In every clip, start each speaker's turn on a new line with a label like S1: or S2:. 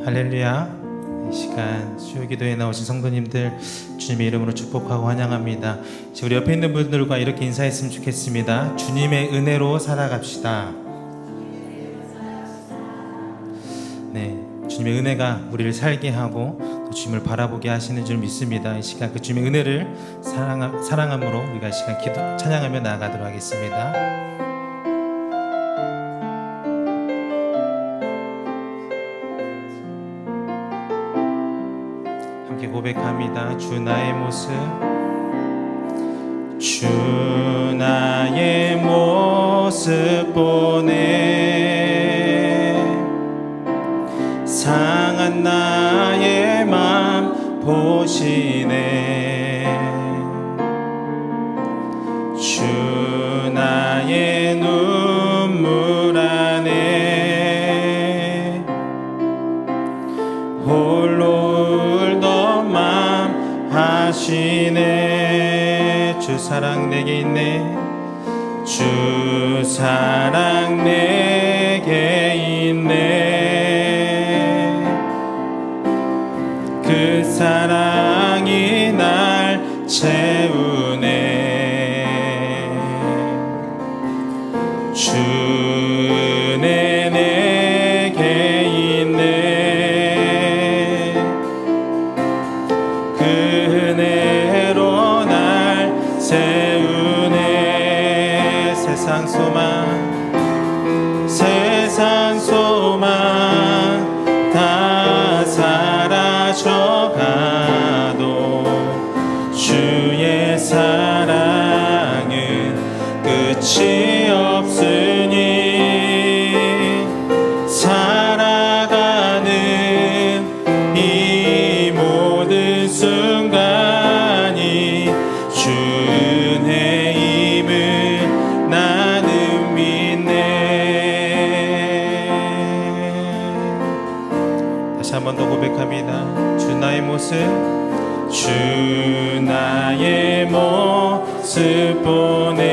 S1: 할렐루야. 이 시간 수요기도에 나오신 성도님들 주님의 이름으로 축복하고 환영합니다. 이제 우리 옆에 있는 분들과 이렇게 인사했으면 좋겠습니다. 주님의 은혜로 살아갑시다. 네, 주님의 은혜가 우리를 살게 하고 또 주님을 바라보게 하시는 줄 믿습니다. 이 시간 그 주님의 은혜를 사랑함으로 우리가 이 시간 기도 찬양하며 나아가도록 하겠습니다. 고백합니다. 주 나의 모습, 주 나의 모습 보네. 상한 나의 맘 보시네. 주 나의 눈물 안에 홀로 하시네. 주 사랑 내게 있네. 주 사랑 내게 있네. 그 사랑이 날 채우네. 주 은혜 내게 있네. 은혜로 날 세우네. 세상 소망 다 사라져가도 주의 사랑은 끝이 없으니 살아가는 이 모든 순간이 주 은혜임을 나는 믿네. 다시 한 번 더 고백합니다. 주 나의 모습, 주 나의 모습 보네.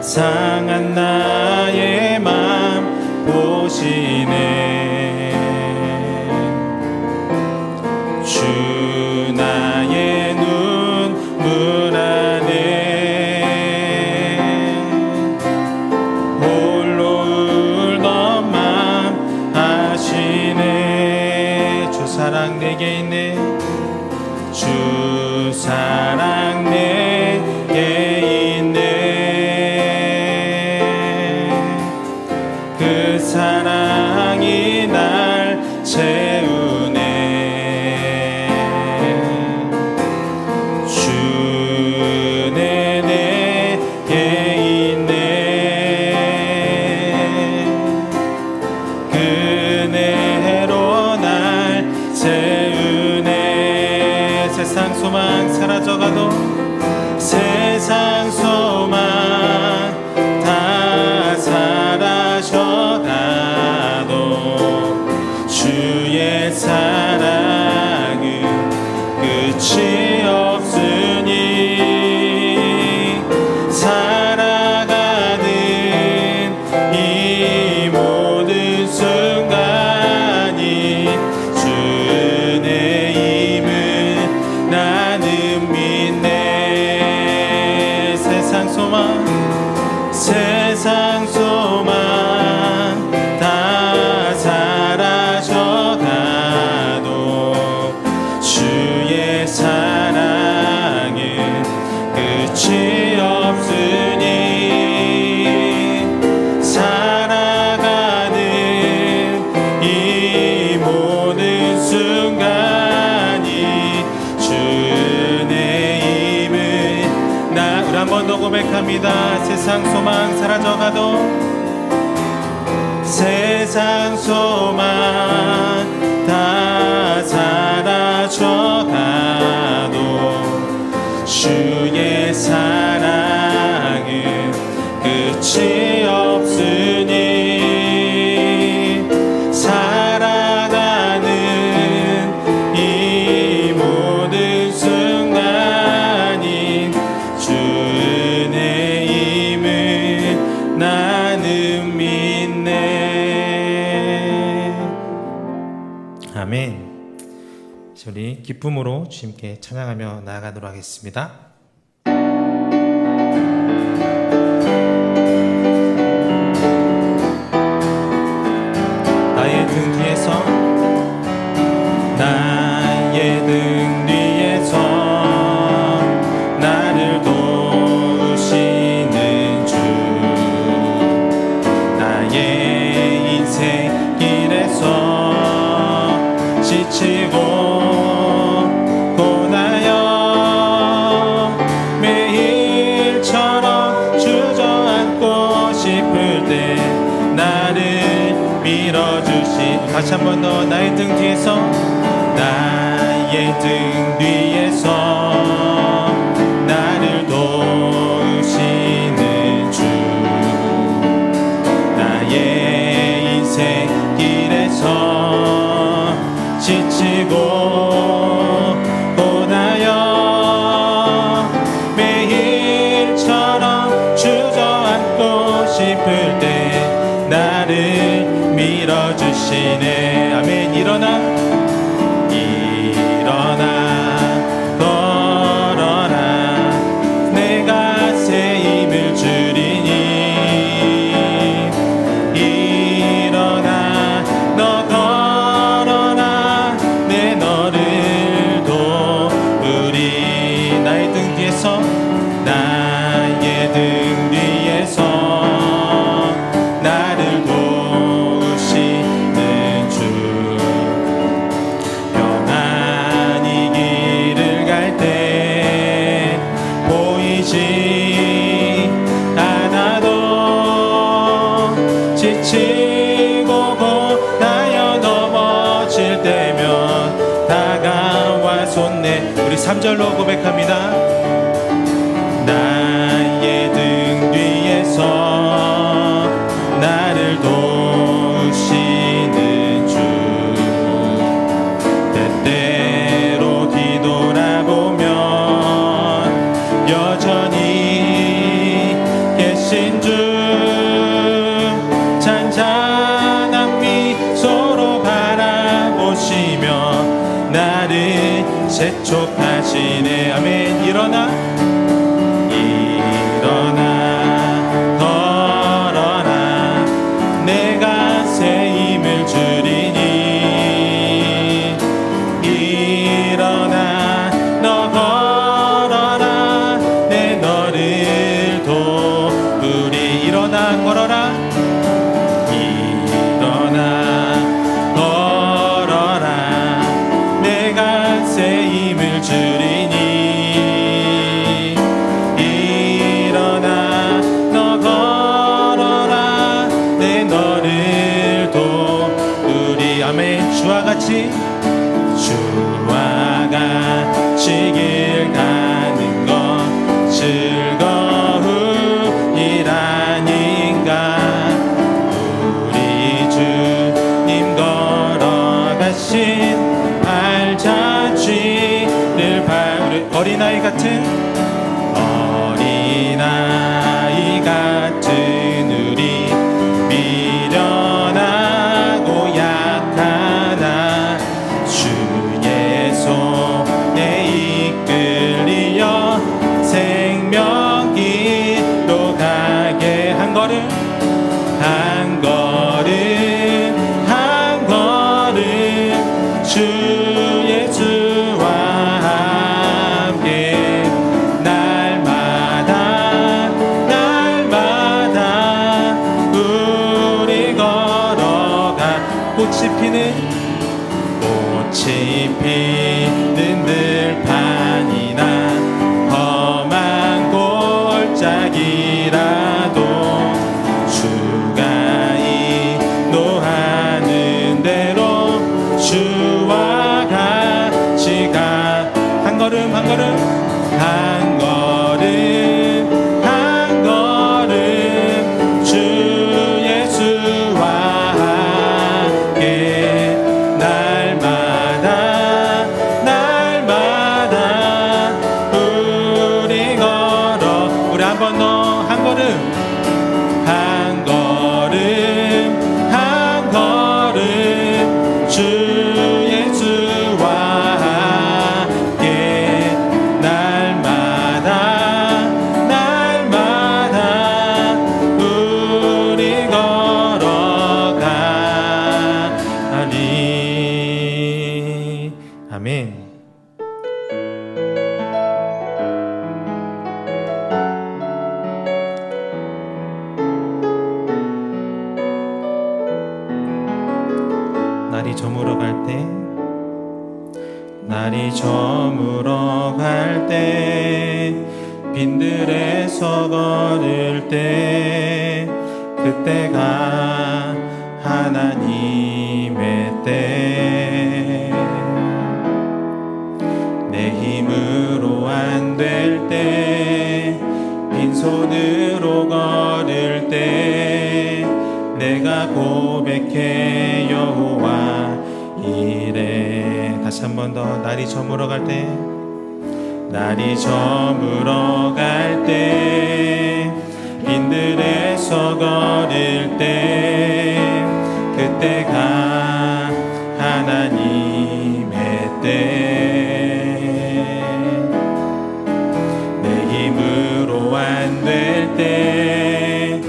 S1: 상한 나의 맘 보시네. 주 나의 눈물 안에 홀로 울던 맘 아시네. 주 사랑 내게 있네. 주 사랑 내게 있네. 그 사랑이 날 채우네. 세상 소망 사라져가도 세상 소망 다 사라져가도 주의 사랑은 끝이 없으니 살아가는 이 모든 순간이 주 은혜임을 나는 믿네. 세상 소망 다 사라져가도 주의 사랑은 끝이 없으니 살아가는 이 모든 순간이 주 은혜임을 우리 한 번 더 고백합니다. 세상 소망 사라져가도 세상 소망 다 사라져가도 주의 사랑은 끝이 없으니 살아가는 이 모든 순간이 주 은혜임을 나는 믿네. 우리 기쁨으로 주님께 찬양하며 나아가도록 하겠습니다. 나의 등 뒤에서 나를 도우시는 주, 나의 인생 길에서 지치고 고나여 매일처럼 주저앉고 싶을 때 나를 밀어주시. 다시 한 번 더. 나의 등 뒤에서, 나의 등 뒤에서 나를 도우시는 주, 나의 인생 길에서 지치고 고나여 매일처럼 주저앉고 싶을 때 나를 밀어주시네. 아멘. 일어나 걸어라. 내가 새 힘을 주리니. 일어나 너 걸어라. 내 너를 도우리. 나의 등 뒤에서, 나의 등 뒤에서 나를 도우시는 주, 평안히 길을 갈 때 보이지 않아도 지치고 고나여 넘어질 때면 다가와 손내. 우리 3절로 고백합니다. 나의 등 뒤에서 나를 도우시는 주, 때때로 뒤돌아보면 여전히 계신 주, 잔잔한 미소로 바라보시며 나를 재촉하시네. 아멘. 일어나 걸어라. 내가 새 힘을 주리니. 일어나 너 걸어라. 내 너를 도우리. 일어나 걸어라. 일어나 걸어라. 내가 새 힘을 주리니. 일어나 너 걸어라. 내 너를 도우리. 아멘. 주와 같이 길 가는 건 즐거운 일 아닌가. 우리 주님 걸어가신 발자취를 우리 어린아이 같은 우리 미련하고 약하나 주의 손에 이끌리어 생명길로 가게. 한 걸음 주 예수와 함께 날마다 우리 걸어가. 꽃이 피는 들판이나 험한 골짜기라도 주가 인도하는 대로 주와 같이 가. 한 걸음 주 예수와 함께 날마다 우리 걸어. 우리 한 번 더. 한 걸음 주 예수와 날이 저물어 갈 때, 날이 저물어 갈 때, 빈들에서 걸을 때, 그때가 하나님의 때. 내 힘으로 안 될 때, 빈손으로 걸을 때, 내가 고백해 여호와 이래. 다시 한 번 더. 날이 저물어 갈 때, 날이 저물어 갈 때, 빈들에서 걸을 때, 그때가 하나님의 때. 내 힘으로 안 될 때,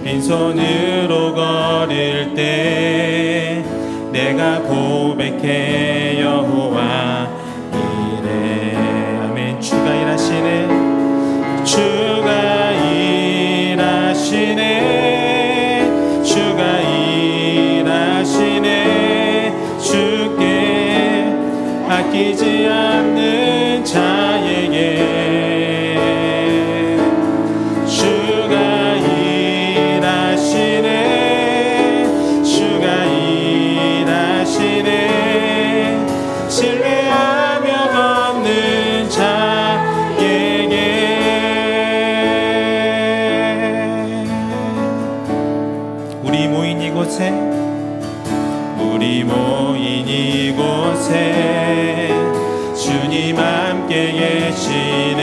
S1: 빈손으로 걸을 때, 내가 고백해 여호와 이래. 아멘. 주가 일하시네, 주가 일하시네, 주가 일하시네. 주께 아끼지 않는 자에게 주가 일하시네, 주가 일하시네. 신뢰하며 걷는 자에게. 우리 모인 이곳에, 우리 모인 이곳에 주님 함께 계시네.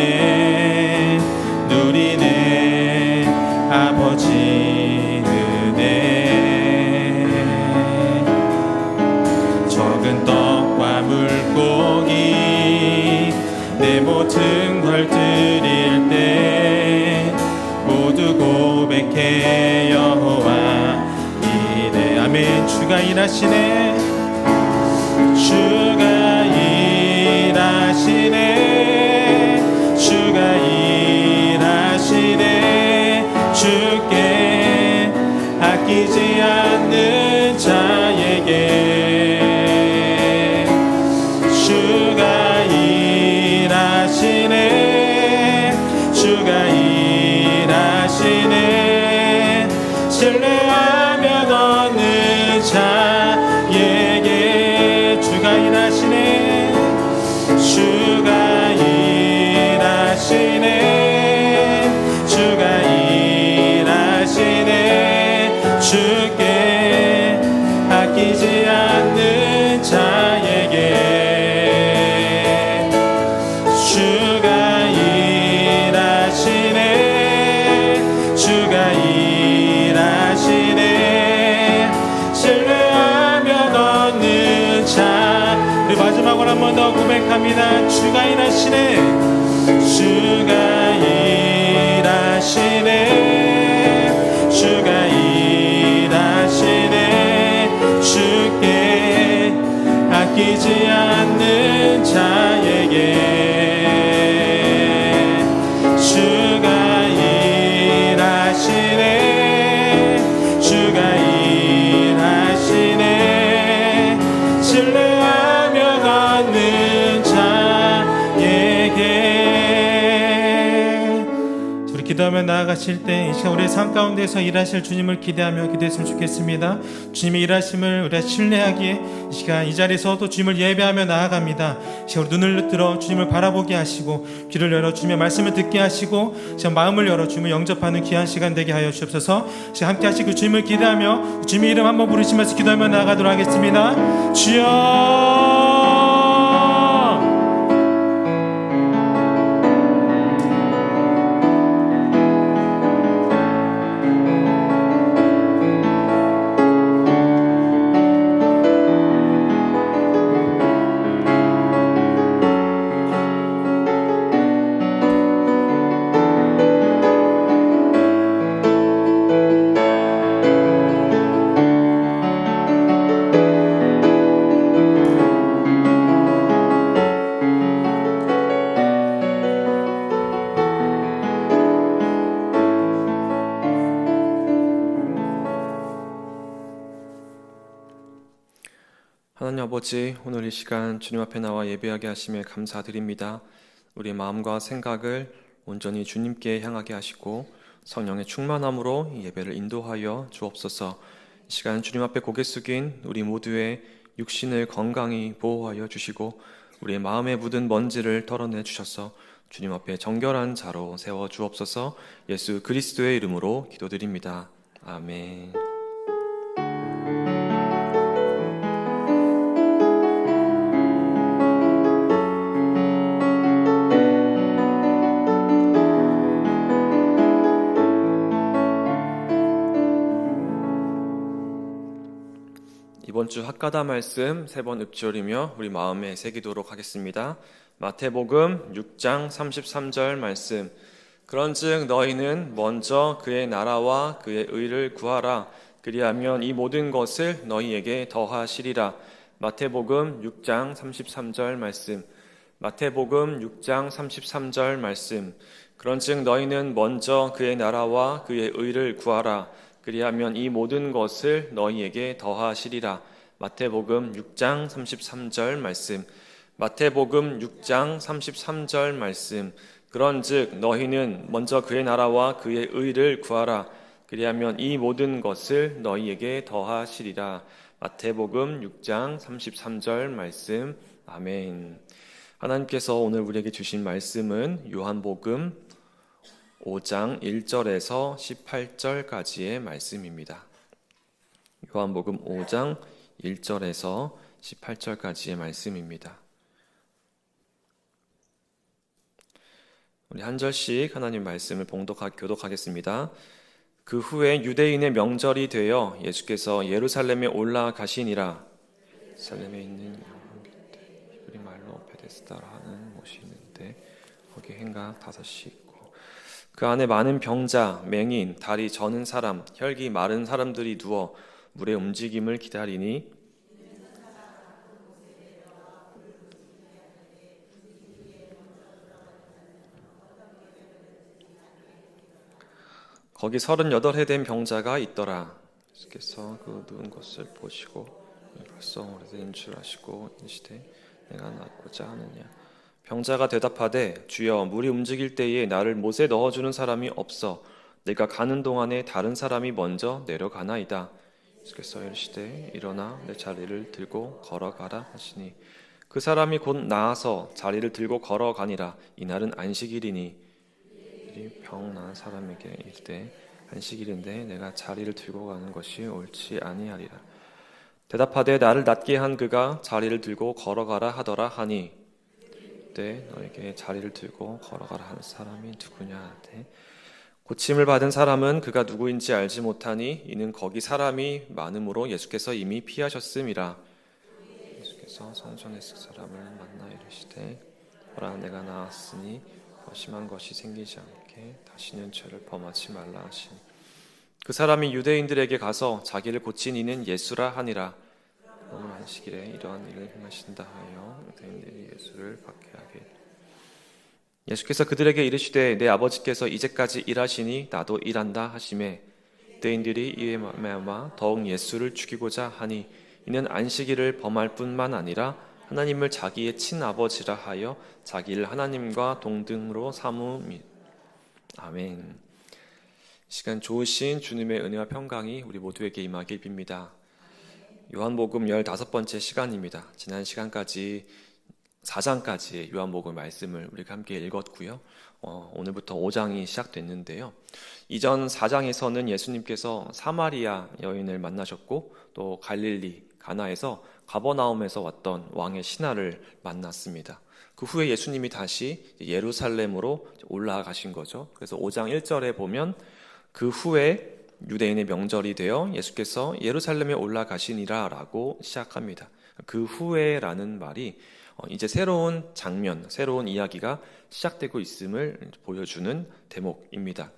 S1: 누리네 아버지 은혜. 적은 떡과 물고기 내 모든 걸 드릴 때, 모두 고백해 여호와 이래. 아멘. 주가 일하시네, 주가 일하시네, 주가 일하시네. 주께 아끼지 않는 자에게 주가 일하시네, 주가 일하시네. 신뢰하며 걷는 자에게 주가 일하시네, 주가 일하시네, 주가 일하시네. 주께 아끼지 않는 자에게 주가 일하시네, 주가 일하시네. 신뢰하며 걷는 자. 우리 마지막으로 한 번 더 고백합니다. 주가 일하시네, 주가 일하시네, 주가 일하시네. 주께 아끼지 않는 자에게 주가 일하시네, 주가 일하시네. 신뢰하며 걷는 자에게. 우리 기도하며 나아가실 때 이 시간 우리의 삶 가운데서 일하실 주님을 기대하며 기도했으면 좋겠습니다. 주님의 일하심을 우리가 신뢰하기에 이 시간 이 자리에서 또 주님을 예배하며 나아갑니다. 이 시간 우리 눈을 들어 주님을 바라보게 하시고, 귀를 열어 주님의 말씀을 듣게 하시고, 시간 마음을 열어 주님을 영접하는 귀한 시간 되게 하여 주옵소서. 시간 함께 하시고 주님을 기대하며 주님의 이름 한번 부르시면서 기도하며 나아가도록 하겠습니다. 주여.
S2: 하나님 아버지, 오늘 이 시간 주님 앞에 나와 예배하게 하심에 감사드립니다. 우리의 마음과 생각을 온전히 주님께 향하게 하시고 성령의 충만함으로 이 예배를 인도하여 주옵소서. 이 시간 주님 앞에 고개 숙인 우리 모두의 육신을 건강히 보호하여 주시고 우리의 마음에 묻은 먼지를 털어내 주셔서 주님 앞에 정결한 자로 세워 주옵소서. 예수 그리스도의 이름으로 기도드립니다. 아멘. 이번 주 학가다 말씀 3번 읊조리며 우리 마음에 새기도록 하겠습니다. 마태복음 6장 33절 말씀. 그런즉 너희는 먼저 그의 나라와 그의 의를 구하라. 그리하면 이 모든 것을 너희에게 더하시리라. 마태복음 6장 33절 말씀. 마태복음 6장 33절 말씀. 그런즉 너희는 먼저 그의 나라와 그의 의를 구하라. 그리하면 이 모든 것을 너희에게 더하시리라. 마태복음 6장 33절 말씀. 마태복음 6장 33절 말씀. 그런즉 너희는 먼저 그의 나라와 그의 의를 구하라. 그리하면 이 모든 것을 너희에게 더하시리라. 마태복음 6장 33절 말씀. 아멘. 하나님께서 오늘 우리에게 주신 말씀은 요한복음 5장 1절에서 18절까지의 말씀입니다. 요한복음 5장 1절에서 18절까지의 말씀입니다. 우리 한 절씩 하나님 말씀을 교독하겠습니다. 그 후에 유대인의 명절이 되어 예수께서 예루살렘에 올라가시니라. 예루살렘에 있는 히브리 말로 베데스다라 하는 못이 있는데 거기 행각 5이 있고 그 안에 많은 병자, 맹인, 다리 저는 사람, 혈기 마른 사람들이 누워 물의 움직임을 기다리니 거기 38해 된 병자가 있더라. 예수께서 그 누운 것을 보시고 벌써 오래된 줄 아시고 이르시되 내가 낫고자 하느냐. 병자가 대답하되 주여 물이 움직일 때에 나를 못에 넣어주는 사람이 없어 내가 가는 동안에 다른 사람이 먼저 내려가나이다. 예수께서 이르시되 일어나 내 자리를 들고 걸어가라 하시니 그 사람이 곧 나아서 자리를 들고 걸어가니라. 이날은 안식일이니 병 나은 사람에게 이르되 안식일인데 내가 자리를 들고 가는 것이 옳지 아니하리라. 대답하되 나를 낫게 한 그가 자리를 들고 걸어가라 하더라 하니 그때 너에게 자리를 들고 걸어가라 하는 사람이 누구냐 하되 고침을 받은 사람은 그가 누구인지 알지 못하니 이는 거기 사람이 많음으로 예수께서 이미 피하셨음이라. 예수께서 성전에서 사람을 만나 이르시되 보라 내가 나았으니 더 심한 것이 생기지 않게 다시는 죄를 범하지 말라 하시니 그 사람이 유대인들에게 가서 자기를 고친 이는 예수라 하니라. 오늘 안식일에 이러한 일을 행하신다 하여 유대인들이 예수를 박해하게. 예수께서 그들에게 이르시되 내 아버지께서 이제까지 일하시니 나도 일한다 하시매 유대인들이 이에 말미암아 더욱 예수를 죽이고자 하니 이는 안식일을 범할 뿐만 아니라 하나님을 자기의 친아버지라 하여 자기를 하나님과 동등으로 삼음이. 아멘. 시간 좋으신 주님의 은혜와 평강이 우리 모두에게 임하길 빕니다. 요한복음 15번째 시간입니다. 지난 시간까지 4장까지의 요한복음 말씀을 우리가 함께 읽었고요. 오늘부터 5장이 시작됐는데요. 이전 4장에서는 예수님께서 사마리아 여인을 만나셨고 또 갈릴리 가나에서 가버나움에서 왔던 왕의 신하를 만났습니다. 그 후에 예수님이 다시 예루살렘으로 올라가신 거죠. 그래서 5장 1절에 보면 그 후에 유대인의 명절이 되어 예수께서 예루살렘에 올라가시니라 라고 시작합니다. 그 후에라는 말이 이제 새로운 장면, 새로운 이야기가 시작되고 있음을 보여주는 대목입니다.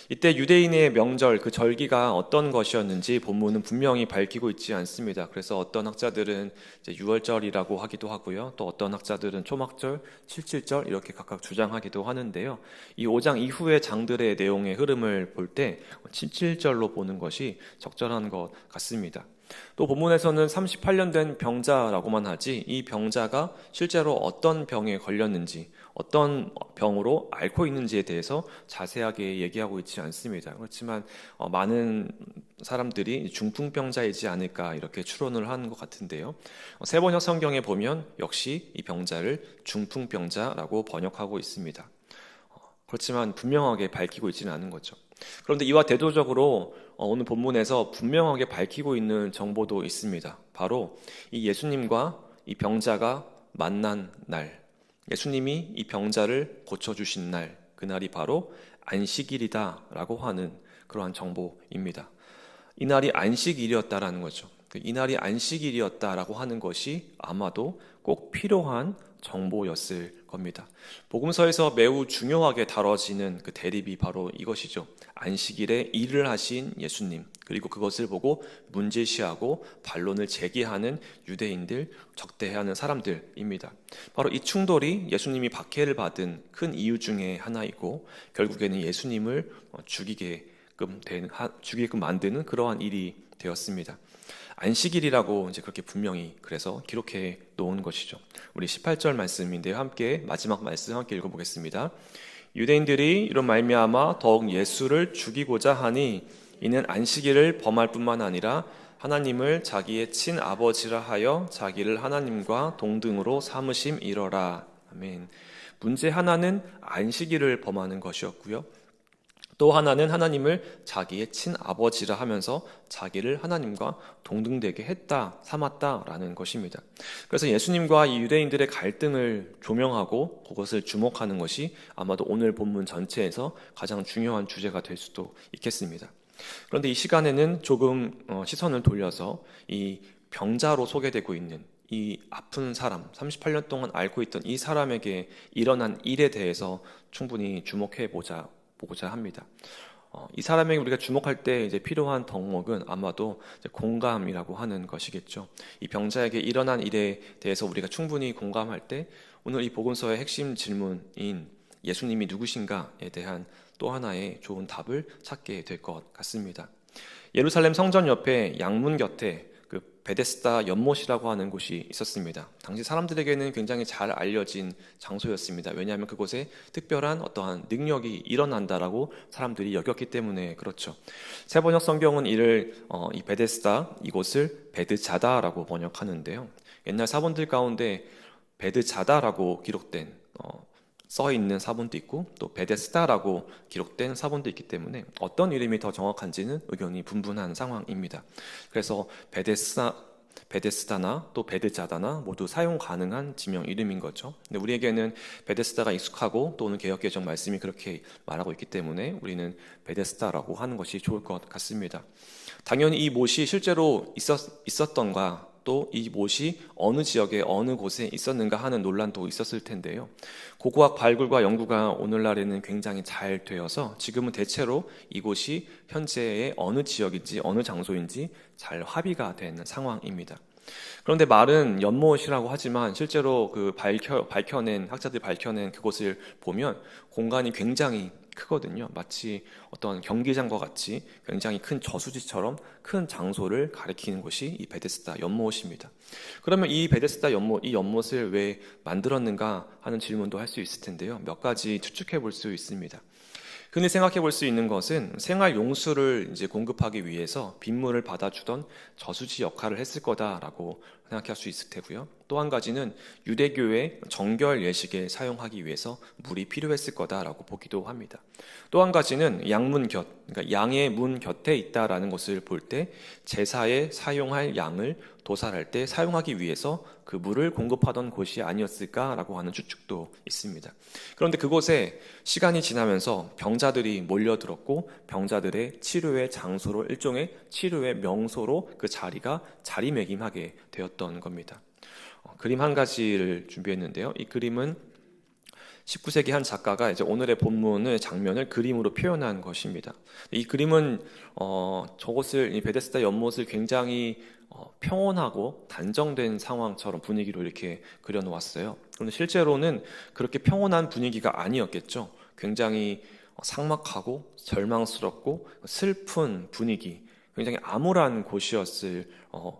S2: 이때 유대인의 명절, 그 절기가 어떤 것이었는지 본문은 분명히 밝히고 있지 않습니다. 그래서 어떤 학자들은 이제 유월절이라고 하기도 하고요. 또 어떤 학자들은 초막절, 칠칠절 이렇게 각각 주장하기도 하는데요. 이 5장 이후의 장들의 내용의 흐름을 볼 때 칠칠절로 보는 것이 적절한 것 같습니다. 또 본문에서는 38년 된 병자라고만 하지 이 병자가 실제로 어떤 병에 걸렸는지, 어떤 병으로 앓고 있는지에 대해서 자세하게 얘기하고 있지 않습니다. 그렇지만 많은 사람들이 중풍병자이지 않을까 이렇게 추론을 하는 것 같은데요. 세번역 성경에 보면 역시 이 병자를 중풍병자라고 번역하고 있습니다. 그렇지만 분명하게 밝히고 있지는 않은 거죠. 그런데 이와 대조적으로 오늘 본문에서 분명하게 밝히고 있는 정보도 있습니다. 바로 이 예수님과 이 병자가 만난 날, 예수님이 이 병자를 고쳐주신 날, 그날이 바로 안식일이다라고 하는 그러한 정보입니다. 이날이 안식일이었다라는 거죠. 이날이 안식일이었다라고 하는 것이 아마도 꼭 필요한 정보였을 겁니다. 복음서에서 매우 중요하게 다뤄지는 그 대립이 바로 이것이죠. 안식일에 일을 하신 예수님, 그리고 그것을 보고 문제시하고 반론을 제기하는 유대인들, 적대하는 사람들입니다. 바로 이 충돌이 예수님이 박해를 받은 큰 이유 중에 하나이고, 결국에는 예수님을 죽이게끔 만드는 그러한 일이 되었습니다. 안식일이라고 이제 그렇게 분명히 그래서 기록해 놓은 것이죠. 우리 18절 말씀인데요. 함께 마지막 말씀 함께 읽어보겠습니다. 유대인들이 이런 말미암아 더욱 예수를 죽이고자 하니 이는 안식일을 범할 뿐만 아니라 하나님을 자기의 친아버지라 하여 자기를 하나님과 동등으로 삼으심이러라. 아멘. 문제 하나는 안식일을 범하는 것이었고요. 또 하나는 하나님을 자기의 친아버지라 하면서 자기를 하나님과 동등되게 삼았다라는 것입니다. 그래서 예수님과 이 유대인들의 갈등을 조명하고 그것을 주목하는 것이 아마도 오늘 본문 전체에서 가장 중요한 주제가 될 수도 있겠습니다. 그런데 이 시간에는 조금 시선을 돌려서 이 병자로 소개되고 있는 이 아픈 사람, 38년 동안 앓고 있던 이 사람에게 일어난 일에 대해서 충분히 보고자 합니다. 이 사람에게 우리가 주목할 때 이제 필요한 덕목은 아마도 이제 공감이라고 하는 것이겠죠. 이 병자에게 일어난 일에 대해서 우리가 충분히 공감할 때 오늘 이 복음서의 핵심 질문인 예수님이 누구신가에 대한 또 하나의 좋은 답을 찾게 될 것 같습니다. 예루살렘 성전 옆에 양문 곁에 그 베데스다 연못이라고 하는 곳이 있었습니다. 당시 사람들에게는 굉장히 잘 알려진 장소였습니다. 왜냐하면 그곳에 특별한 어떠한 능력이 일어난다라고 사람들이 여겼기 때문에 그렇죠. 세번역 성경은 이 베데스다 이곳을 베드자다라고 번역하는데요. 옛날 사본들 가운데 베드자다라고 기록된 써 있는 사본도 있고 또 베데스다라고 기록된 사본도 있기 때문에 어떤 이름이 더 정확한지는 의견이 분분한 상황입니다. 그래서 베데스다나 또 베드자다나 모두 사용 가능한 지명 이름인 거죠. 근데 우리에게는 베데스다가 익숙하고 또 오늘 개역개정 말씀이 그렇게 말하고 있기 때문에 우리는 베데스다라고 하는 것이 좋을 것 같습니다. 당연히 이 못이 실제로 있었던가 또 이 못이 어느 지역에 어느 곳에 있었는가 하는 논란도 있었을 텐데요. 고고학 발굴과 연구가 오늘날에는 굉장히 잘 되어서 지금은 대체로 이곳이 현재의 어느 지역인지 어느 장소인지 잘 합의가 된 상황입니다. 그런데 말은 연못이라고 하지만 실제로 학자들이 밝혀낸 그곳을 보면 공간이 굉장히 크거든요. 마치 어떤 경기장과 같이 굉장히 큰 저수지처럼 큰 장소를 가리키는 것이 이 베데스다 연못입니다. 그러면 이 베데스다 연못, 이 연못을 왜 만들었는가 하는 질문도 할 수 있을 텐데요. 몇 가지 추측해 볼 수 있습니다. 흔히 생각해 볼 수 있는 것은 생활 용수를 이제 공급하기 위해서 빗물을 받아주던 저수지 역할을 했을 거다라고 생각할 수 있을 테고요. 또 한 가지는 유대교의 정결 예식에 사용하기 위해서 물이 필요했을 거다라고 보기도 합니다. 또 한 가지는 그러니까 양의 문 곁에 있다라는 것을 볼 때 제사에 사용할 양을 도살할 때 사용하기 위해서 그 물을 공급하던 곳이 아니었을까라고 하는 추측도 있습니다. 그런데 그곳에 시간이 지나면서 병자들이 몰려들었고 병자들의 치료의 장소로 일종의 치료의 명소로 그 자리가 자리매김하게 되었던 겁니다. 그림 한 가지를 준비했는데요. 이 그림은 19세기 한 작가가 이제 오늘의 본문의 장면을 그림으로 표현한 것입니다. 이 그림은 이 베데스다 연못을 굉장히 평온하고 단정된 상황처럼 분위기로 이렇게 그려놓았어요. 그런데 실제로는 그렇게 평온한 분위기가 아니었겠죠. 굉장히 삭막하고 절망스럽고 슬픈 분위기, 굉장히 암울한 곳이었을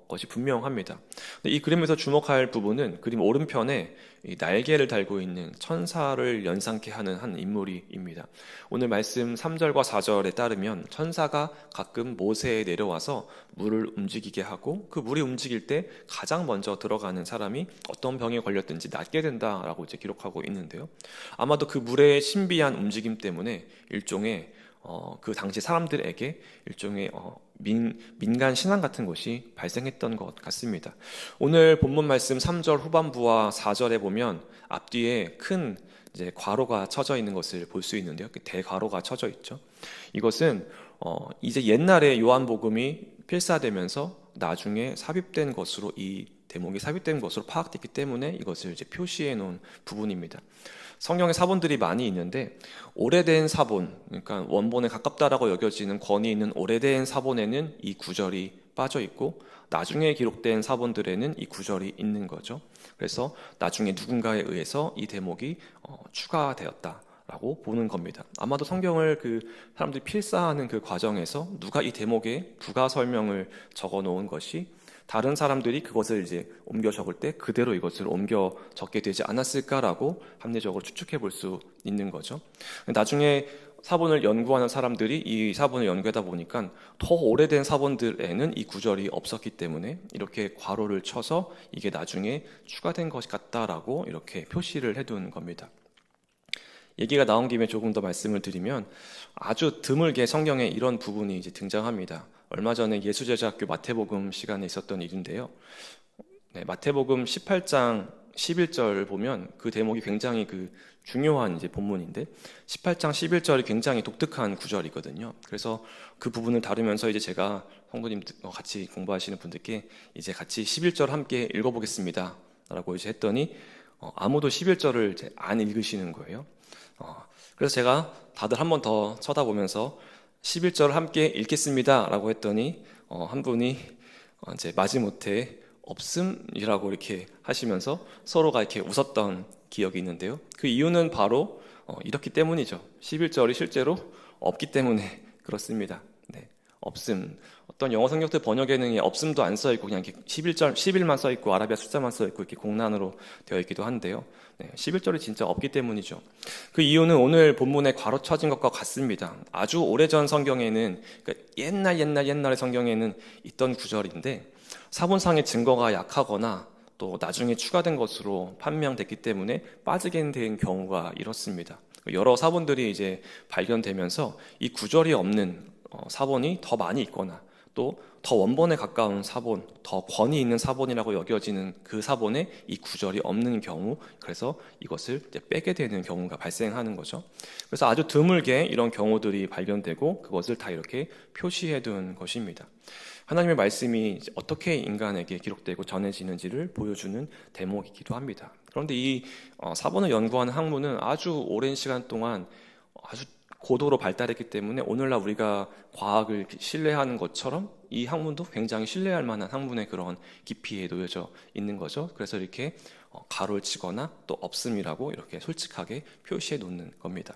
S2: 것이 분명합니다. 근데 이 그림에서 주목할 부분은 그림 오른편에 이 날개를 달고 있는 천사를 연상케 하는 한 인물입니다. 오늘 말씀 3절과 4절에 따르면 천사가 가끔 모세에 내려와서 물을 움직이게 하고 그 물이 움직일 때 가장 먼저 들어가는 사람이 어떤 병에 걸렸든지 낫게 된다라고 이제 기록하고 있는데요. 아마도 그 물의 신비한 움직임 때문에 일종의 그 당시 사람들에게 일종의 민간 신앙 같은 것이 발생했던 것 같습니다. 오늘 본문 말씀 3절 후반부와 4절에 보면 앞뒤에 큰 이제 괄호가 쳐져 있는 것을 볼 수 있는데요. 대괄호가 쳐져 있죠. 이것은 이제 옛날에 요한복음이 필사되면서 나중에 삽입된 것으로 이 대목이 삽입된 것으로 파악됐기 때문에 이것을 이제 표시해 놓은 부분입니다. 성경에 사본들이 많이 있는데 오래된 사본, 그러니까 원본에 가깝다라고 여겨지는 권위 있는 오래된 사본에는 이 구절이 빠져 있고 나중에 기록된 사본들에는 이 구절이 있는 거죠. 그래서 나중에 누군가에 의해서 이 대목이 추가되었다라고 보는 겁니다. 아마도 성경을 그 사람들이 필사하는 그 과정에서 누가 이 대목에 부가 설명을 적어 놓은 것이 다른 사람들이 그것을 이제 옮겨 적을 때 그대로 이것을 옮겨 적게 되지 않았을까라고 합리적으로 추측해 볼 수 있는 거죠. 나중에 사본을 연구하는 사람들이 이 사본을 연구하다 보니까 더 오래된 사본들에는 이 구절이 없었기 때문에 이렇게 괄호를 쳐서 이게 나중에 추가된 것 같다라고 이렇게 표시를 해둔 겁니다. 얘기가 나온 김에 조금 더 말씀을 드리면 아주 드물게 성경에 이런 부분이 이제 등장합니다. 얼마 전에 예수제자학교 마태복음 시간에 있었던 일인데요. 마태복음 18장 11절 보면 그 대목이 굉장히 그 중요한 이제 본문인데 18장 11절이 굉장히 독특한 구절이거든요. 그래서 그 부분을 다루면서 이제 제가 성도님 같이 공부하시는 분들께 이제 같이 11절 함께 읽어보겠습니다 라고 이제 했더니 아무도 11절을 이제 안 읽으시는 거예요. 그래서 제가 다들 한 번 더 쳐다보면서 11절 함께 읽겠습니다 라고 했더니 한 분이 이제 마지못해 없음이라고 이렇게 하시면서 서로가 이렇게 웃었던 기억이 있는데요. 그 이유는 바로 이렇기 때문이죠. 11절이 실제로 없기 때문에 그렇습니다. 네, 없음. 어떤 영어 성경들 번역에는 없음도 안 써 있고 그냥 이렇게 11만 써 있고 아라비아 숫자만 써 있고 이렇게 공란으로 되어 있기도 한데요. 11절이 진짜 없기 때문이죠. 그 이유는 오늘 본문에 괄호 쳐진 것과 같습니다. 아주 오래전 성경에는 그러니까 옛날의 성경에는 있던 구절인데 사본상의 증거가 약하거나 또 나중에 추가된 것으로 판명됐기 때문에 빠지게 된 경우가 이렇습니다. 여러 사본들이 이제 발견되면서 이 구절이 없는 사본이 더 많이 있거나 또 더 원본에 가까운 사본, 더 권위 있는 사본이라고 여겨지는 그 사본에 이 구절이 없는 경우, 그래서 이것을 이제 빼게 되는 경우가 발생하는 거죠. 그래서 아주 드물게 이런 경우들이 발견되고 그것을 다 이렇게 표시해 둔 것입니다. 하나님의 말씀이 어떻게 인간에게 기록되고 전해지는지를 보여주는 대목이기도 합니다. 그런데 이 사본을 연구하는 학문은 아주 오랜 시간 동안 아주 고도로 발달했기 때문에 오늘날 우리가 과학을 신뢰하는 것처럼 이 학문도 굉장히 신뢰할 만한 학문의 그런 깊이에 놓여져 있는 거죠. 그래서 이렇게 가로를 치거나 또 없음이라고 이렇게 솔직하게 표시해 놓는 겁니다.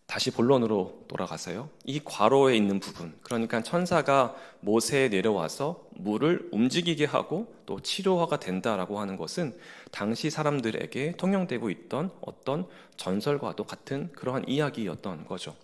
S2: 다시 본론으로 돌아가서요. 이 괄호에 있는 부분, 그러니까 천사가 모세에 내려와서 물을 움직이게 하고 또 치료가 된다라고 하는 것은 당시 사람들에게 통용되고 있던 어떤 전설과도 같은 그러한 이야기였던 거죠.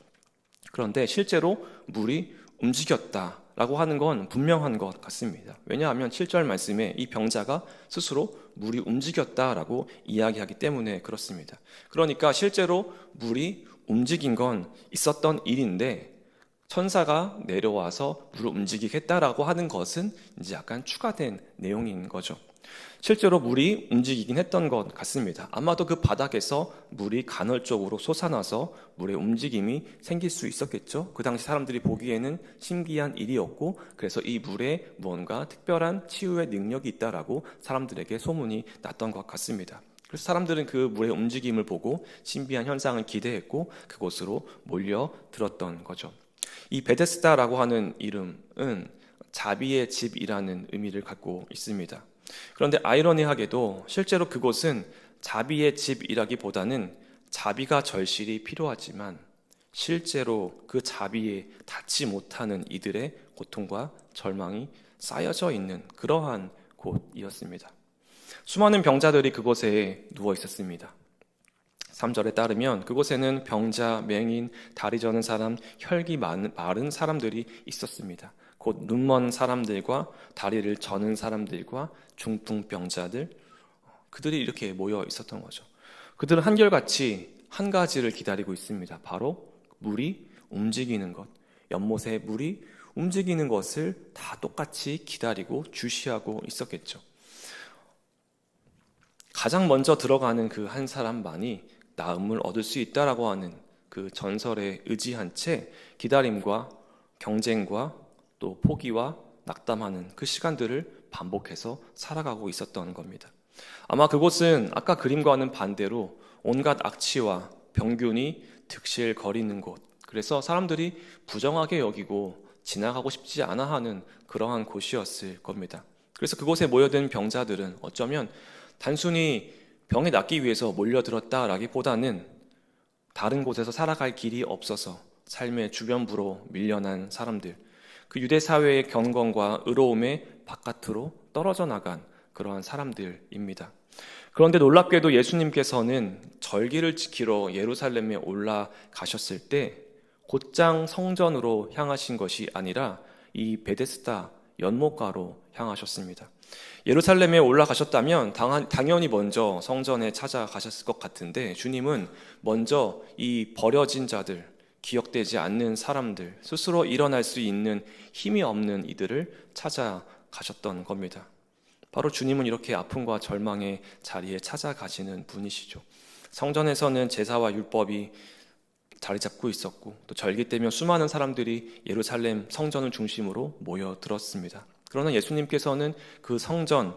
S2: 그런데 실제로 물이 움직였다라고 하는 건 분명한 것 같습니다. 왜냐하면 7절 말씀에 이 병자가 스스로 물이 움직였다라고 이야기하기 때문에 그렇습니다. 그러니까 실제로 물이 움직인 건 있었던 일인데 천사가 내려와서 물을 움직이겠다라고 하는 것은 이제 약간 추가된 내용인 거죠. 실제로 물이 움직이긴 했던 것 같습니다. 아마도 그 바닥에서 물이 간헐적으로 솟아나서 물의 움직임이 생길 수 있었겠죠. 그 당시 사람들이 보기에는 신기한 일이었고 그래서 이 물에 무언가 특별한 치유의 능력이 있다라고 사람들에게 소문이 났던 것 같습니다. 그래서 사람들은 그 물의 움직임을 보고 신비한 현상을 기대했고 그곳으로 몰려들었던 거죠. 이 베데스다라고 하는 이름은 자비의 집이라는 의미를 갖고 있습니다. 그런데 아이러니하게도 실제로 그곳은 자비의 집이라기보다는 자비가 절실히 필요하지만 실제로 그 자비에 닿지 못하는 이들의 고통과 절망이 쌓여져 있는 그러한 곳이었습니다. 수많은 병자들이 그곳에 누워 있었습니다. 3절에 따르면 그곳에는 병자, 맹인, 다리 저는 사람, 혈기 마른 사람들이 있었습니다. 곧 눈먼 사람들과 다리를 저는 사람들과 중풍병자들, 그들이 이렇게 모여 있었던 거죠. 그들은 한결같이 한 가지를 기다리고 있습니다. 바로 물이 움직이는 것, 연못의 물이 움직이는 것을 다 똑같이 기다리고 주시하고 있었겠죠. 가장 먼저 들어가는 그 한 사람만이 나음을 얻을 수 있다라고 하는 그 전설에 의지한 채 기다림과 경쟁과 또 포기와 낙담하는 그 시간들을 반복해서 살아가고 있었던 겁니다. 아마 그곳은 아까 그림과는 반대로 온갖 악취와 병균이 득실거리는 곳, 그래서 사람들이 부정하게 여기고 지나가고 싶지 않아 하는 그러한 곳이었을 겁니다. 그래서 그곳에 모여든 병자들은 어쩌면 단순히 병이 낫기 위해서 몰려들었다라기보다는 다른 곳에서 살아갈 길이 없어서 삶의 주변부로 밀려난 사람들, 그 유대 사회의 경건과 의로움의 바깥으로 떨어져 나간 그러한 사람들입니다. 그런데 놀랍게도 예수님께서는 절기를 지키러 예루살렘에 올라가셨을 때 곧장 성전으로 향하신 것이 아니라 이 베데스다 연못가로 향하셨습니다. 예루살렘에 올라가셨다면 당연히 먼저 성전에 찾아가셨을 것 같은데 주님은 먼저 이 버려진 자들, 기억되지 않는 사람들, 스스로 일어날 수 있는 힘이 없는 이들을 찾아가셨던 겁니다. 바로 주님은 이렇게 아픔과 절망의 자리에 찾아가시는 분이시죠. 성전에서는 제사와 율법이 자리 잡고 있었고 또 절기 때면 수많은 사람들이 예루살렘 성전을 중심으로 모여들었습니다. 그러나 예수님께서는 그 성전이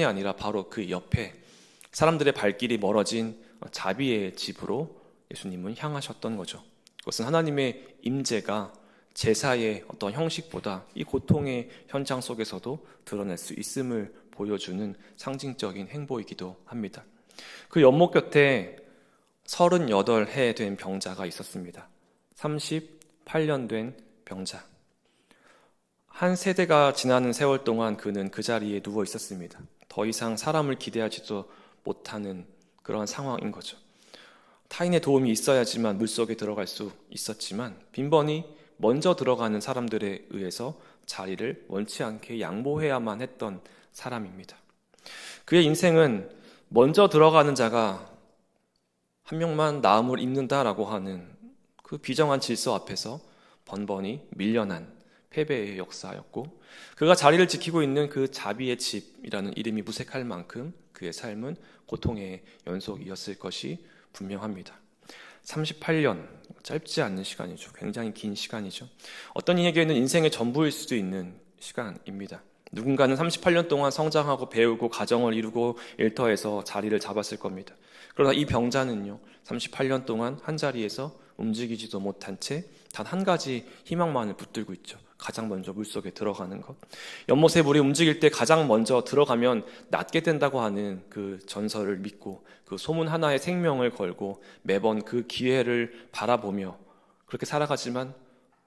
S2: 아니라 바로 그 옆에 사람들의 발길이 멀어진 자비의 집으로 예수님은 향하셨던 거죠. 그것은 하나님의 임재가 제사의 어떤 형식보다 이 고통의 현장 속에서도 드러낼 수 있음을 보여주는 상징적인 행보이기도 합니다. 그 연못 곁에 38해 된 병자가 있었습니다. 38년 된 병자. 한 세대가 지나는 세월 동안 그는 그 자리에 누워 있었습니다. 더 이상 사람을 기대하지도 못하는 그런 상황인 거죠. 타인의 도움이 있어야지만 물속에 들어갈 수 있었지만 빈번히 먼저 들어가는 사람들에 의해서 자리를 원치 않게 양보해야만 했던 사람입니다. 그의 인생은 먼저 들어가는 자가 한 명만 나음을 입는다라고 하는 그 비정한 질서 앞에서 번번이 밀려난 패배의 역사였고 그가 자리를 지키고 있는 그 자비의 집이라는 이름이 무색할 만큼 그의 삶은 고통의 연속이었을 것이 분명합니다. 38년, 짧지 않은 시간이죠. 굉장히 긴 시간이죠. 어떤 이에게는 인생의 전부일 수도 있는 시간입니다. 누군가는 38년 동안 성장하고 배우고 가정을 이루고 일터에서 자리를 잡았을 겁니다. 그러나 이 병자는요, 38년 동안 한 자리에서 움직이지도 못한 채 단 한 가지 희망만을 붙들고 있죠. 가장 먼저 물속에 들어가는 것. 연못의 물이 움직일 때 가장 먼저 들어가면 낫게 된다고 하는 그 전설을 믿고 그 소문 하나에 생명을 걸고 매번 그 기회를 바라보며 그렇게 살아가지만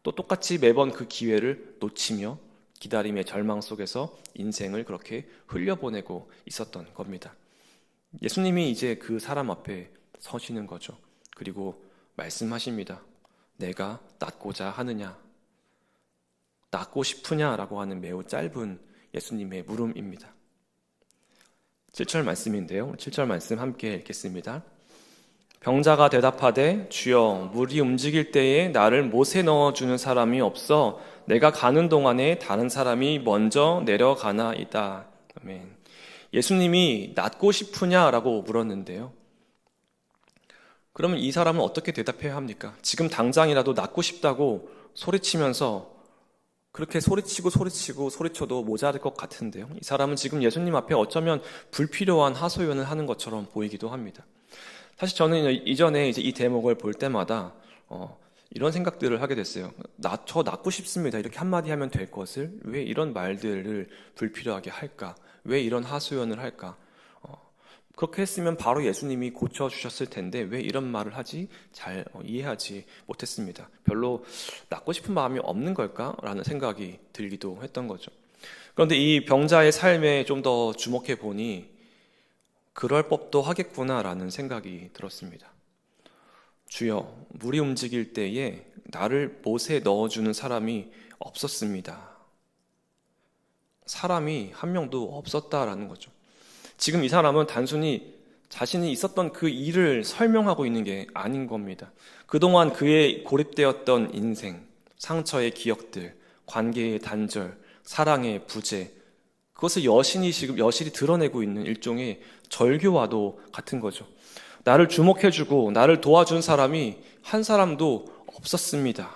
S2: 또 똑같이 매번 그 기회를 놓치며 기다림의 절망 속에서 인생을 그렇게 흘려보내고 있었던 겁니다. 예수님이 이제 그 사람 앞에 서시는 거죠. 그리고 말씀하십니다. 내가 낫고자 하느냐? 낫고 싶으냐라고 하는 매우 짧은 예수님의 물음입니다. 7절 말씀인데요. 7절 말씀 함께 읽겠습니다. 병자가 대답하되 주여 물이 움직일 때에 나를 못에 넣어주는 사람이 없어 내가 가는 동안에 다른 사람이 먼저 내려가나이다. 아멘. 예수님이 낫고 싶으냐라고 물었는데요. 그러면 이 사람은 어떻게 대답해야 합니까? 지금 당장이라도 낫고 싶다고 소리치면서 그렇게 소리쳐도 모자랄 것 같은데요. 이 사람은 지금 예수님 앞에 어쩌면 불필요한 하소연을 하는 것처럼 보이기도 합니다. 사실 저는 이전에 이제 이 대목을 볼 때마다 이런 생각들을 하게 됐어요. 저 낫고 싶습니다. 이렇게 한마디 하면 될 것을 왜 이런 말들을 불필요하게 할까? 왜 이런 하소연을 할까? 그렇게 했으면 바로 예수님이 고쳐주셨을 텐데 왜 이런 말을 하지? 잘 이해하지 못했습니다. 별로 낫고 싶은 마음이 없는 걸까? 라는 생각이 들기도 했던 거죠. 그런데 이 병자의 삶에 좀 더 주목해 보니 그럴 법도 하겠구나라는 생각이 들었습니다. 주여, 물이 움직일 때에 나를 못에 넣어주는 사람이 없었습니다. 사람이 한 명도 없었다라는 거죠. 지금 이 사람은 단순히 자신이 있었던 그 일을 설명하고 있는 게 아닌 겁니다. 그동안 그의 고립되었던 인생, 상처의 기억들, 관계의 단절, 사랑의 부재, 그것을 여실히 드러내고 있는 일종의 절규와도 같은 거죠. 나를 주목해주고 나를 도와준 사람이 한 사람도 없었습니다.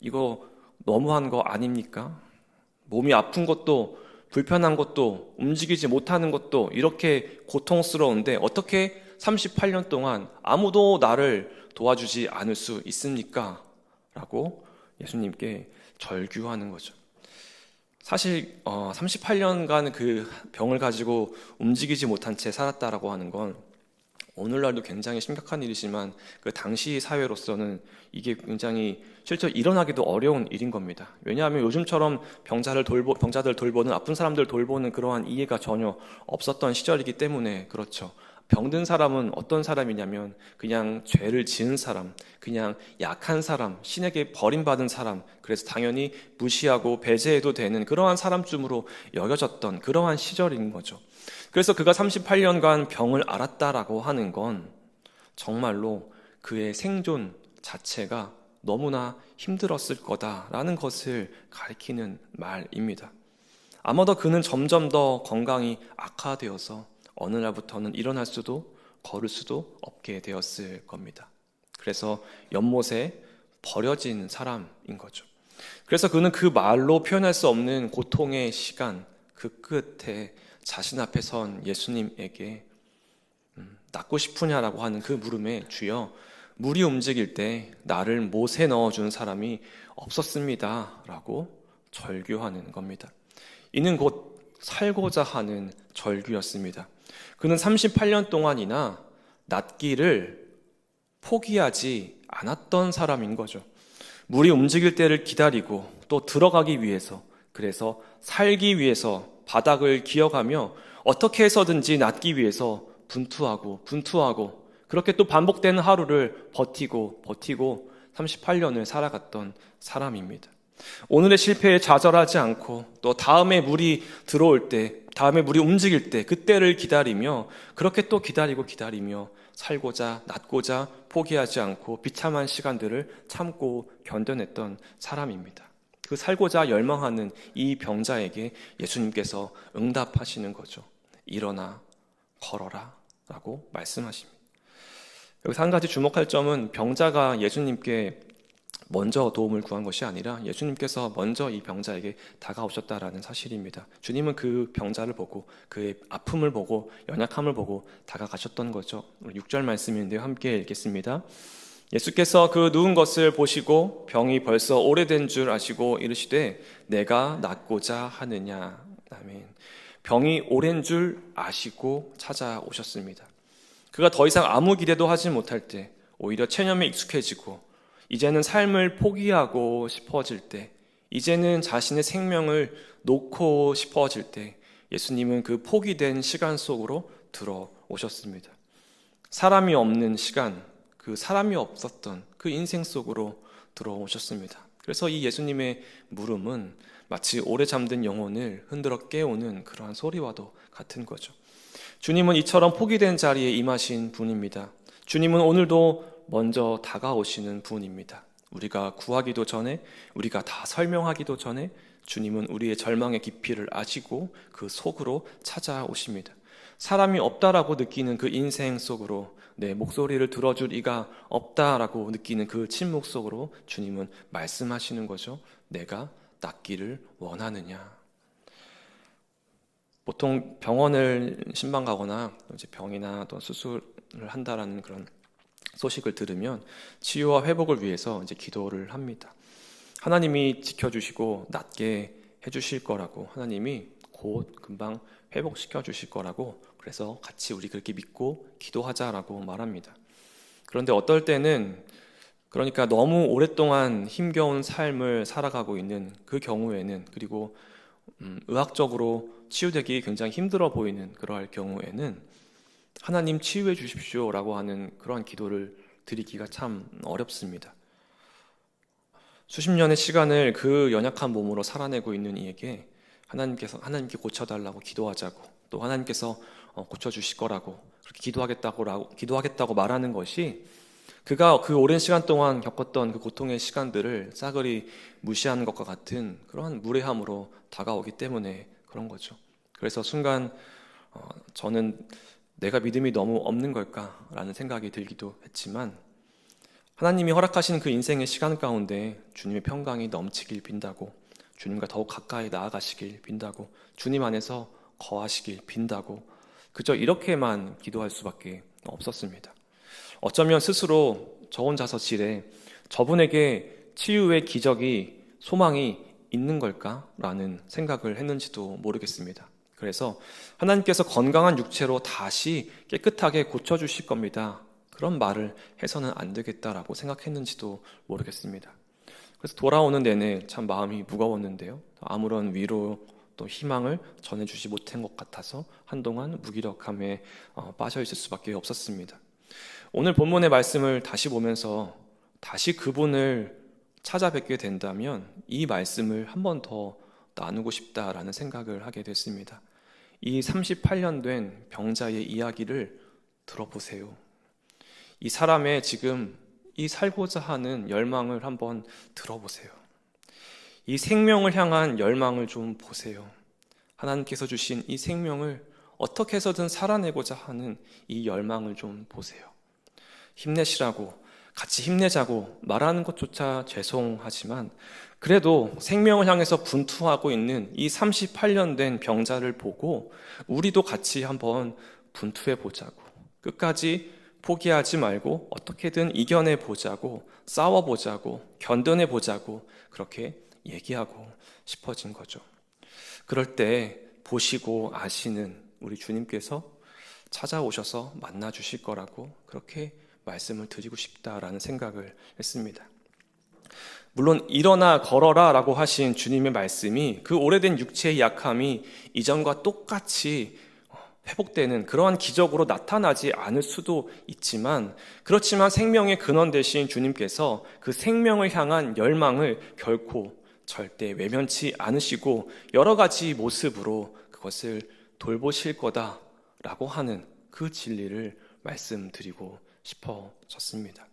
S2: 이거 너무한 거 아닙니까? 몸이 아픈 것도 불편한 것도 움직이지 못하는 것도 이렇게 고통스러운데 어떻게 38년 동안 아무도 나를 도와주지 않을 수 있습니까? 라고 예수님께 절규하는 거죠. 사실 38년간 그 병을 가지고 움직이지 못한 채 살았다라고 하는 건 오늘날도 굉장히 심각한 일이지만 그 당시 사회로서는 이게 굉장히 실제로 일어나기도 어려운 일인 겁니다. 왜냐하면 요즘처럼 병자들 돌보는 아픈 사람들 돌보는 그러한 이해가 전혀 없었던 시절이기 때문에 그렇죠. 병든 사람은 어떤 사람이냐면 그냥 죄를 지은 사람, 그냥 약한 사람, 신에게 버림받은 사람, 그래서 당연히 무시하고 배제해도 되는 그러한 사람쯤으로 여겨졌던 그러한 시절인 거죠. 그래서 그가 38년간 병을 앓았다라고 하는 건 정말로 그의 생존 자체가 너무나 힘들었을 거다라는 것을 가리키는 말입니다. 아마도 그는 점점 더 건강이 악화되어서 어느 날부터는 일어날 수도 걸을 수도 없게 되었을 겁니다. 그래서 연못에 버려진 사람인 거죠. 그래서 그는 그 말로 표현할 수 없는 고통의 시간, 그 끝에 자신 앞에 선 예수님에게 낫고 싶으냐라고 하는 그 물음에 주여, 물이 움직일 때 나를 못에 넣어준 사람이 없었습니다 라고 절규하는 겁니다. 이는 곧 살고자 하는 절규였습니다. 그는 38년 동안이나 낫기를 포기하지 않았던 사람인 거죠. 물이 움직일 때를 기다리고 또 들어가기 위해서, 그래서 살기 위해서 바닥을 기어가며 어떻게 해서든지 낫기 위해서 분투하고 그렇게 또 반복되는 하루를 버티고 38년을 살아갔던 사람입니다. 오늘의 실패에 좌절하지 않고 또 다음에 물이 들어올 때, 다음에 물이 움직일 때 그때를 기다리며 그렇게 또 기다리며 살고자 낫고자 포기하지 않고 비참한 시간들을 참고 견뎌냈던 사람입니다. 그 살고자 열망하는 이 병자에게 예수님께서 응답하시는 거죠. 일어나 걸어라 라고 말씀하십니다. 여기서 한 가지 주목할 점은 병자가 예수님께 먼저 도움을 구한 것이 아니라 예수님께서 먼저 이 병자에게 다가오셨다라는 사실입니다. 주님은 그 병자를 보고 그의 아픔을 보고 연약함을 보고 다가가셨던 거죠. 6절 말씀인데요. 함께 읽겠습니다. 예수께서 그 누운 것을 보시고 병이 벌써 오래된 줄 아시고 이르시되 내가 낫고자 하느냐. 아멘. 병이 오랜 줄 아시고 찾아오셨습니다. 그가 더 이상 아무 기대도 하지 못할 때, 오히려 체념에 익숙해지고 이제는 삶을 포기하고 싶어질 때, 이제는 자신의 생명을 놓고 싶어질 때 예수님은 그 포기된 시간 속으로 들어오셨습니다. 사람이 없는 시간, 그 사람이 없었던 그 인생 속으로 들어오셨습니다. 그래서 이 예수님의 물음은 마치 오래 잠든 영혼을 흔들어 깨우는 그러한 소리와도 같은 거죠. 주님은 이처럼 포기된 자리에 임하신 분입니다. 주님은 오늘도 먼저 다가오시는 분입니다. 우리가 구하기도 전에, 우리가 다 설명하기도 전에 주님은 우리의 절망의 깊이를 아시고 그 속으로 찾아오십니다. 사람이 없다라고 느끼는 그 인생 속으로, 내 목소리를 들어줄 이가 없다라고 느끼는 그 침묵 속으로 주님은 말씀하시는 거죠. 내가 낫기를 원하느냐. 보통 병원을 신방 가거나 이제 병이나 또 수술을 한다라는 그런 소식을 들으면 치유와 회복을 위해서 이제 기도를 합니다. 하나님이 지켜주시고 낫게 해주실 거라고, 하나님이 곧 금방 회복시켜 주실 거라고 그래서 같이 우리 그렇게 믿고 기도하자라고 말합니다. 그런데 어떨 때는 그러니까 너무 오랫동안 힘겨운 삶을 살아가고 있는 그 경우에는, 그리고 의학적으로 치유되기 굉장히 힘들어 보이는 그러할 경우에는 하나님 치유해 주십시오라고 하는 그러한 기도를 드리기가 참 어렵습니다. 수십 년의 시간을 그 연약한 몸으로 살아내고 있는 이에게 하나님께 고쳐달라고 기도하자고, 또 하나님께서 고쳐주실 거라고 그렇게 기도하겠다고 말하는 것이 그가 그 오랜 시간 동안 겪었던 그 고통의 시간들을 싸그리 무시하는 것과 같은 그러한 무례함으로 다가오기 때문에 그런 거죠. 그래서 순간 저는 내가 믿음이 너무 없는 걸까라는 생각이 들기도 했지만, 하나님이 허락하신 그 인생의 시간 가운데 주님의 평강이 넘치길 빈다고, 주님과 더욱 가까이 나아가시길 빈다고, 주님 안에서 거하시길 빈다고, 그저 이렇게만 기도할 수밖에 없었습니다. 어쩌면 스스로 저 혼자서 지레 저분에게 치유의 기적이, 소망이 있는 걸까라는 생각을 했는지도 모르겠습니다. 그래서 하나님께서 건강한 육체로 다시 깨끗하게 고쳐주실 겁니다, 그런 말을 해서는 안 되겠다라고 생각했는지도 모르겠습니다. 그래서 돌아오는 내내 참 마음이 무거웠는데요, 아무런 위로 또 희망을 전해주지 못한 것 같아서 한동안 무기력함에 빠져 있을 수밖에 없었습니다. 오늘 본문의 말씀을 다시 보면서 다시 그분을 찾아뵙게 된다면 이 말씀을 한 번 더 나누고 싶다라는 생각을 하게 됐습니다. 이 38년 된 병자의 이야기를 들어보세요. 이 사람의 지금 이 살고자 하는 열망을 한번 들어보세요. 이 생명을 향한 열망을 좀 보세요. 하나님께서 주신 이 생명을 어떻게 해서든 살아내고자 하는 이 열망을 좀 보세요. 힘내시라고, 같이 힘내자고 말하는 것조차 죄송하지만 그래도 생명을 향해서 분투하고 있는 이 38년 된 병자를 보고 우리도 같이 한번 분투해 보자고, 끝까지 포기하지 말고 어떻게든 이겨내 보자고, 싸워 보자고, 견뎌내 보자고 그렇게 얘기하고 싶어진 거죠. 그럴 때 보시고 아시는 우리 주님께서 찾아오셔서 만나 주실 거라고 그렇게 말씀을 드리고 싶다라는 생각을 했습니다. 물론 일어나 걸어라 라고 하신 주님의 말씀이 그 오래된 육체의 약함이 이전과 똑같이 회복되는 그러한 기적으로 나타나지 않을 수도 있지만, 그렇지만 생명의 근원 되신 주님께서 그 생명을 향한 열망을 결코 절대 외면치 않으시고 여러 가지 모습으로 그것을 돌보실 거다라고 하는 그 진리를 말씀드리고 싶어졌습니다.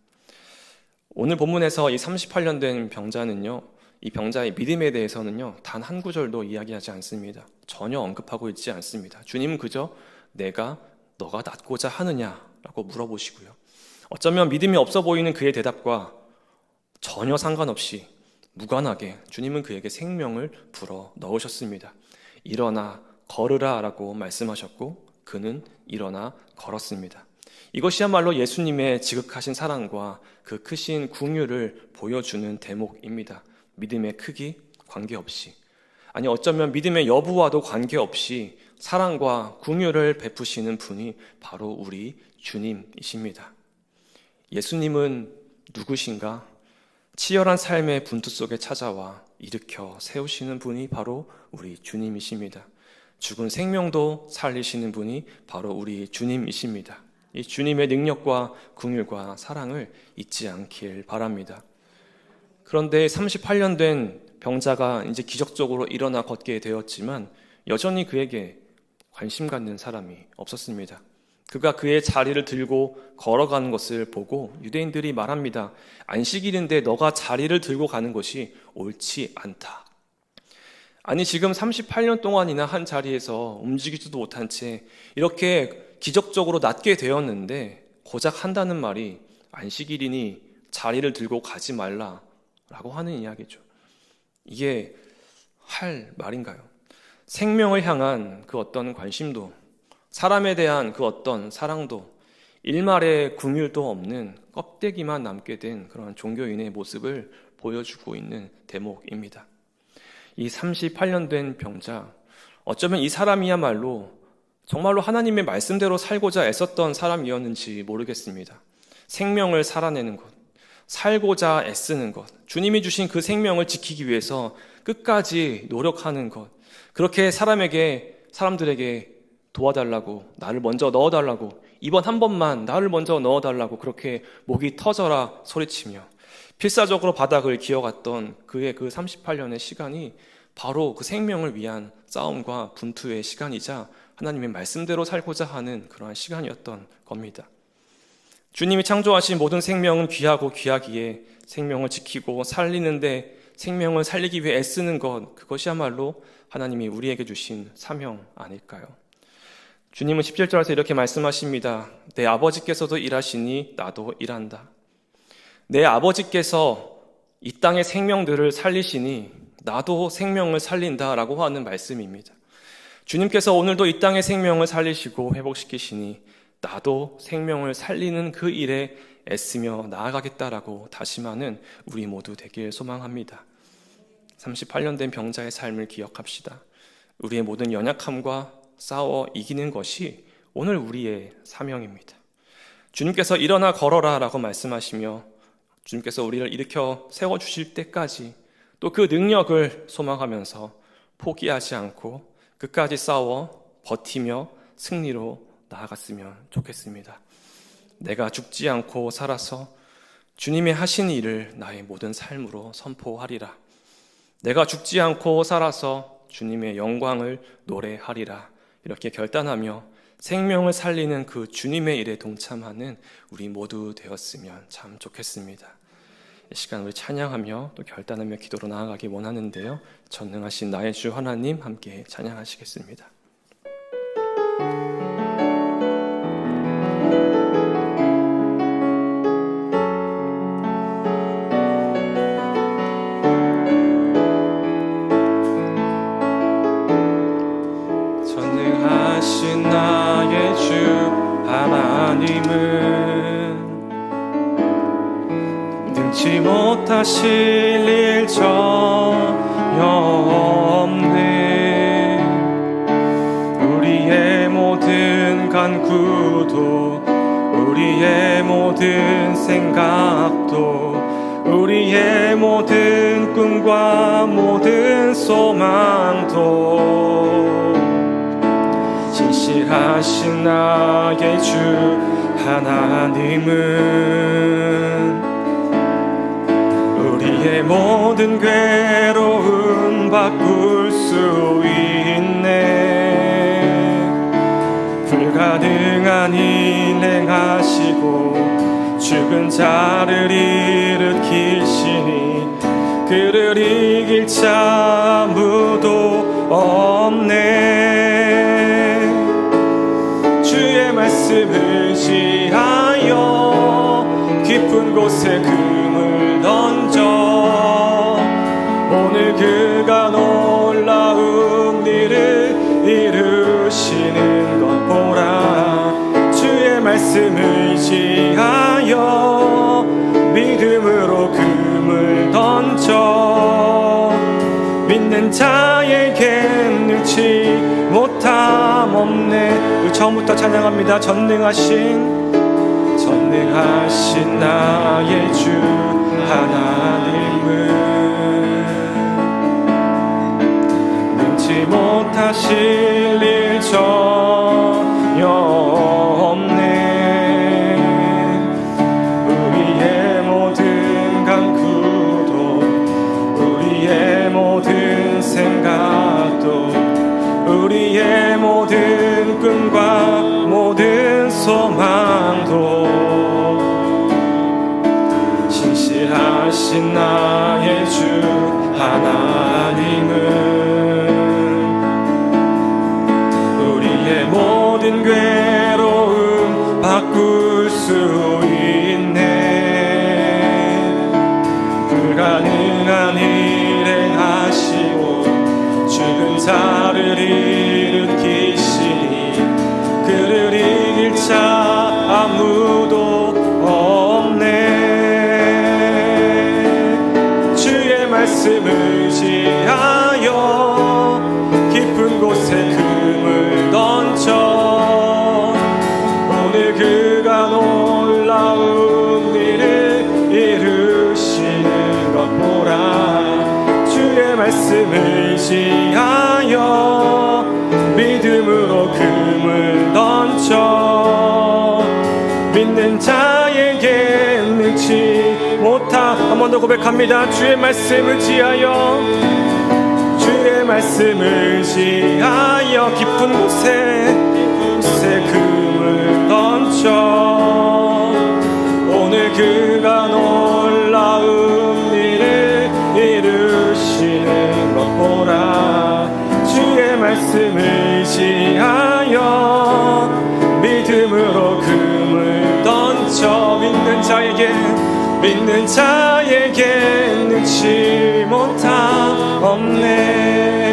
S2: 오늘 본문에서 이 38년 된 병자는요, 이 병자의 믿음에 대해서는요 단 한 구절도 이야기하지 않습니다. 전혀 언급하고 있지 않습니다. 주님은 그저 너가 낫고자 하느냐라고 물어보시고요, 어쩌면 믿음이 없어 보이는 그의 대답과 전혀 상관없이 무관하게 주님은 그에게 생명을 불어 넣으셨습니다. 일어나 걸으라 라고 말씀하셨고 그는 일어나 걸었습니다. 이것이야말로 예수님의 지극하신 사랑과 그 크신 긍휼을 보여주는 대목입니다. 믿음의 크기 관계없이, 아니 어쩌면 믿음의 여부와도 관계없이 사랑과 긍휼을 베푸시는 분이 바로 우리 주님이십니다. 예수님은 누구신가? 치열한 삶의 분투 속에 찾아와 일으켜 세우시는 분이 바로 우리 주님이십니다. 죽은 생명도 살리시는 분이 바로 우리 주님이십니다. 이 주님의 능력과 긍휼과 사랑을 잊지 않길 바랍니다. 그런데 38년 된 병자가 이제 기적적으로 일어나 걷게 되었지만 여전히 그에게 관심 갖는 사람이 없었습니다. 그가 그의 자리를 들고 걸어가는 것을 보고 유대인들이 말합니다. 안식일인데 너가 자리를 들고 가는 것이 옳지 않다. 아니 지금 38년 동안이나 한 자리에서 움직이지도 못한 채 이렇게 기적적으로 낫게 되었는데 고작 한다는 말이 안식일이니 자리를 들고 가지 말라라고 하는 이야기죠. 이게 할 말인가요? 생명을 향한 그 어떤 관심도, 사람에 대한 그 어떤 사랑도, 일말의 긍휼도 없는 껍데기만 남게 된 그런 종교인의 모습을 보여주고 있는 대목입니다. 이 38년 된 병자, 어쩌면 이 사람이야말로 정말로 하나님의 말씀대로 살고자 애썼던 사람이었는지 모르겠습니다. 생명을 살아내는 것, 살고자 애쓰는 것, 주님이 주신 그 생명을 지키기 위해서 끝까지 노력하는 것, 그렇게 사람들에게 도와달라고, 나를 먼저 넣어달라고, 이번 한 번만 나를 먼저 넣어달라고 그렇게 목이 터져라 소리치며 필사적으로 바닥을 기어갔던 그의 그 38년의 시간이 바로 그 생명을 위한 싸움과 분투의 시간이자 하나님의 말씀대로 살고자 하는 그러한 시간이었던 겁니다. 주님이 창조하신 모든 생명은 귀하고 귀하기에 생명을 지키고 살리는데 생명을 살리기 위해 애쓰는 것, 그것이야말로 하나님이 우리에게 주신 사명 아닐까요? 주님은 17절에서 이렇게 말씀하십니다. 내 아버지께서도 일하시니 나도 일한다. 내 아버지께서 이 땅의 생명들을 살리시니 나도 생명을 살린다라고 하는 말씀입니다. 주님께서 오늘도 이 땅의 생명을 살리시고 회복시키시니 나도 생명을 살리는 그 일에 애쓰며 나아가겠다라고 다짐하는 우리 모두 되길 소망합니다. 38년 된 병자의 삶을 기억합시다. 우리의 모든 연약함과 싸워 이기는 것이 오늘 우리의 사명입니다. 주님께서 일어나 걸어라 라고 말씀하시며 주님께서 우리를 일으켜 세워주실 때까지 또 그 능력을 소망하면서 포기하지 않고 끝까지 싸워 버티며 승리로 나아갔으면 좋겠습니다. 내가 죽지 않고 살아서 주님의 하신 일을 나의 모든 삶으로 선포하리라. 내가 죽지 않고 살아서 주님의 영광을 노래하리라. 이렇게 결단하며 생명을 살리는 그 주님의 일에 동참하는 우리 모두 되었으면 참 좋겠습니다. 이 시간 우리 찬양하며 또 결단하며 기도로 나아가기 원하는데요. 전능하신 나의 주 하나님 함께 찬양하시겠습니다.
S3: 전능하신 나의 주 하나님은 능치 못하실 일 전혀 없네. 우리의 모든 간구도 우리의 모든 생각도 우리의 모든 꿈과 모든 소망도 신실하신 나의 주 하나님은 우리의 모든 괴로움 바꿀 수 있네. 불가능한 일 행하시고 죽은 자를 일으키시니 그를 이길 자 아무도 없네. 주의 말씀을 의지하여 깊은 곳에 금을 던져 오늘 그가 놀라운 일을 이루시는 것 보라. 주의 말씀을 의지하여 믿음으로 금을 던져 믿는 자에겐 능치 못함 없네. 처음부터 찬양합니다. 전능하신 나의 주 하나님은 능치 못하실 일 전혀 없네. 우리의 모든 간구도 우리의 모든 생각도 우리의 모든 꿈과 모든 소망도 신실하신 나의 주 하나님은 우리의 모든 괴로움 바꿀 수 있네. 불가능한 일 행하시고 죽은 자를 일으키시니 그를 이길 자 아무도 없네. 주의 말씀을 의지하여 깊은 곳에 금을 던져 주의 말씀을 의지하여 믿음으로 금을 던져 믿는 자에게 능치 못하. 한 번 더 고백합니다. 주의 말씀을 의지하여 주의 말씀을 의지하여 깊은 곳에 금을 던져 오늘 그가 놀라운 일을 이루시는 것 보라. 주의 말씀을 의지하여 믿음으로 금을 던져 믿는 자에게 능치 못함 없네.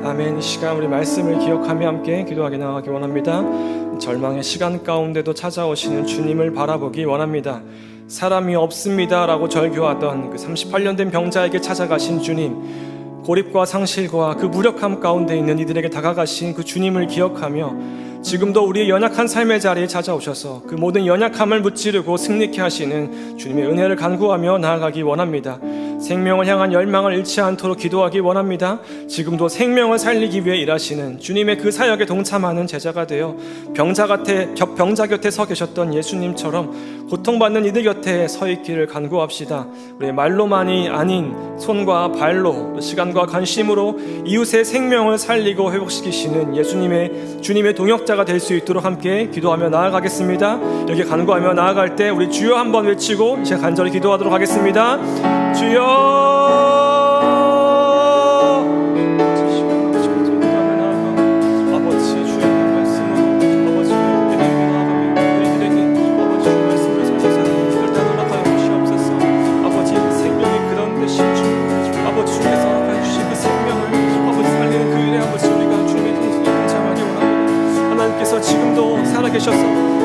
S3: 아멘. 이 시간 우리 말씀을 기억하며 함께 기도하게 나가기 원합니다. 절망의 시간 가운데도 찾아오시는 주님을 바라보기 원합니다. 사람이 없습니다 라고 절규하던 그 38년 된 병자에게 찾아가신 주님, 고립과 상실과 그 무력함 가운데 있는 이들에게 다가가신 그 주님을 기억하며 지금도 우리의 연약한 삶의 자리에 찾아오셔서 그 모든 연약함을 무찌르고 승리케 하시는 주님의 은혜를 간구하며 나아가기 원합니다. 생명을 향한 열망을 잃지 않도록 기도하기 원합니다. 지금도 생명을 살리기 위해 일하시는 주님의 그 사역에 동참하는 제자가 되어 병자 곁에 서 계셨던 예수님처럼 고통받는 이들 곁에 서 있기를 간구합시다. 우리의 말로만이 아닌 손과 발로 시간과 관심으로 이웃의 생명을 살리고 회복시키시는 주님의 동역자가 될 수 있도록 함께 기도하며 나아가겠습니다. 이렇게 간구하며 나아갈 때 우리 주여 한번 외치고 이제 간절히 기도하도록 하겠습니다. 주여. 지금도 살아계셔서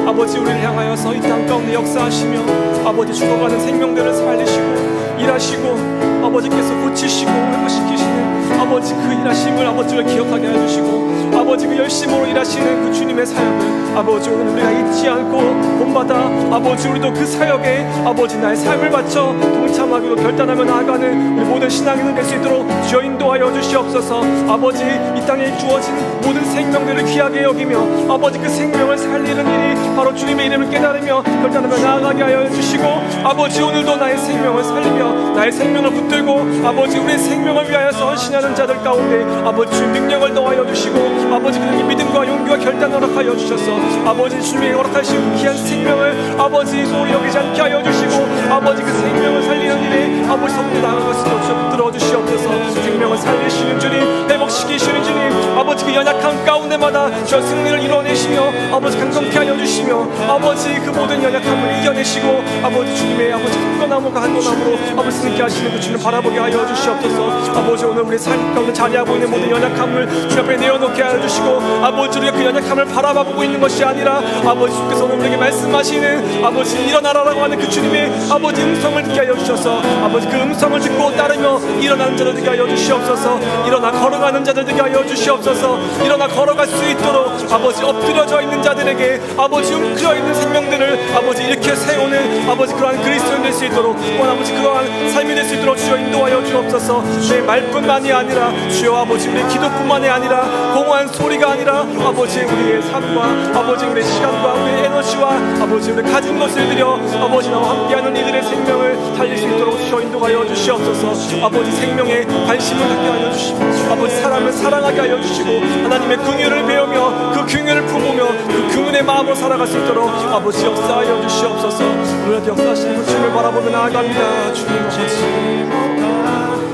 S3: 아버지 우리를 향하여서 이 땅 가운데 역사하시며 아버지 죽어가는 생명들을 살리시고 일하시고 아버지께서 고치시고 회복시키시는 아버지 그 일하심을 아버지를 기억하게 해주시고 아버지 그 열심으로 일하시는 그 주님의 사역을 아버지 오늘 우리가 잊지 않고 본받아 아버지 우리도 그 사역에 아버지 나의 삶을 바쳐 동참하기로 결단하며 나아가는 우리 모든 신앙인을 될 수 있도록 주여 인도하여 주시옵소서. 아버지 이 땅에 주어진 모든 생명들을 귀하게 여기며 아버지 그 생명을 살리는 일이 바로 주님의 이름을 깨달으며 결단하며 나아가게 하여 주시고 아버지 오늘도 나의 생명을 살리며 나의 생명을 붙들고 아버지 우리의 생명을 위하여서 헌신하는 자들 가운데 아버지 주님 능력을 더하여 주시고 아버지 그들에게 믿음과 용기와 결단을 허락하여 주셔서 아버지 주님의 허락하신 귀한 생명을 아버지 소홀히 여기지 않게 하여 주시고 아버지 그 생명을 살리는 일에 아버지 성도 나아갈 것을 붙들어 주시옵소서. 생명을 살리시는 주님, 회복시키시는 주님, 아버지 그 연약함 가운데마다 저 승리를 이뤄내시며 아버지 강건케 하여 주시며 아버지 그 모든 연약함을 이겨내시고 아버지 주님의 아버지 한도나무가 한도나무로 아버지 승리케 하시는 그 주님 바라보게 하여 주시옵소서. 아버지 오늘 우리 삶 가운데 자리하고 있는 모든 연약함을 주 앞에 내어놓게 하여 주시고 아버지 우리가 그 연약함을 바라보고 있는 것이 아니라 아버지 주께서 오늘 우리에게 말씀하시는 아버지 일어나라라고 하는 그 주님의 아버지 음성을 듣게 하여 주셔서 아버지 그 음성을 듣고 따르며 일어나는 자들 되게 하여 주시옵소서. 일어나 걸어가는 자들 되게 하여 주시옵소서. 일어나 걸어갈 수 있도록 아버지 엎드려져 있는 자들에게 아버지 움켜져 있는 생명들을 아버지 이렇게 세우는 아버지 그러한 그리스도인 될 수 있도록 또한 아버지 그러한 삶이 될 수 있도록 주여 인도하여 주옵소서. 내 말뿐만이 아니라 주여 아버지 우리의 기도뿐만이 아니라 공허한 소리가 아니라 아버지 우리의 삶과 아버지 우리의 시간과 우리의 에너지와 아버지 우리 가진 것을 들여 아버지 나와 함께하는 이들의 생명을 살릴 수 있도록 주여 인도하여 주시옵소서. 아버지 생명에 관심을 갖게 하여 주시고 아버지 사람을 사랑하게 하여 주시고 하나님의 긍휼을 배우며 그 긍휼을 품으며 그 긍휼의 마음으로 살아갈 수 있도록 아버지 역사하여 주시옵소서. 오늘도 역사하시는 그 주님을 바라보며 나아갑니다. 주님 아버지.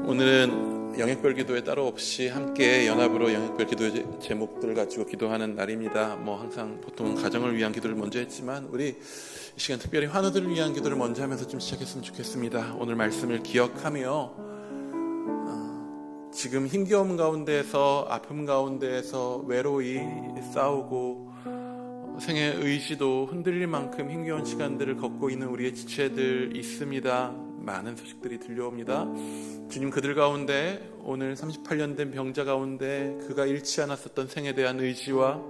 S4: 오늘은 영역별 기도에 따로 없이 함께 연합으로 영역별 기도의 제목들을 가지고 기도하는 날입니다. 항상 보통 가정을 위한 기도를 먼저 했지만 우리 이 시간 특별히 환우들을 위한 기도를 먼저 하면서 좀 시작했으면 좋겠습니다. 오늘 말씀을 기억하며 지금 힘겨움 가운데에서 아픔 가운데에서 외로이 싸우고 생의 의지도 흔들릴 만큼 힘겨운 시간들을 걷고 있는 우리의 지체들 있습니다. 많은 소식들이 들려옵니다. 주님 그들 가운데 오늘 38년 된 병자 가운데 그가 잃지 않았었던 생에 대한 의지와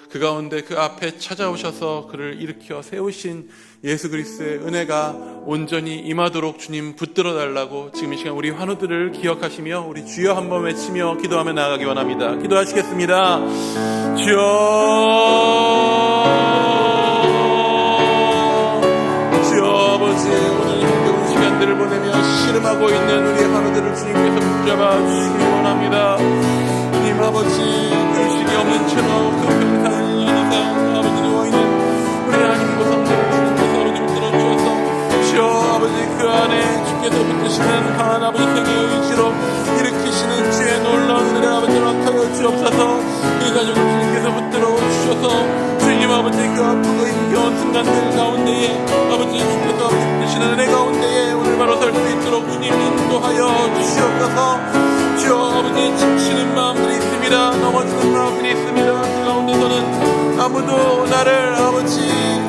S4: 그 가운데 그 앞에 찾아오셔서 그를 일으켜 세우신 예수 그리스도의 은혜가 온전히 임하도록 주님 붙들어 달라고 지금 이 시간 우리 환우들을 기억하시며 우리 주여 한번 외치며 기도하며 나아가기 원합니다. 기도하시겠습니다. 주여, 주여 아버지, 오늘 힘겨운 시간들을 보내며 씨름하고 있는 우리의 환우들을 주님께서 붙잡아 주시기 원합니다. 주님 아버지, 의식이 없는 채로 그 평탄한 이상 아버지 누워있는 우리 하나님 고성들을 주님께서 아버지 붙들어 주셔서 주여 아버지 그 안에 주께서 붙드시는 강한 아버지 생의 의지로 일으키시는 주의 놀라운 은혜를 아버지 허락하여 주옵소서. 이 가족을 주님께서 붙들어 주셔서 주님 아버지 그 아프고 힘겨운 순간들 가운데에 아버지 주께서 아버지 붙드시는 은혜 가운데에 오늘 바로 설 수 있도록 주님 인도하여 주시옵소서. 주여 아버지 지치는 마음들이 있습니다. 넘어지는 마음들이 있습니다. 그 가운데서는 아무도 나를 아버지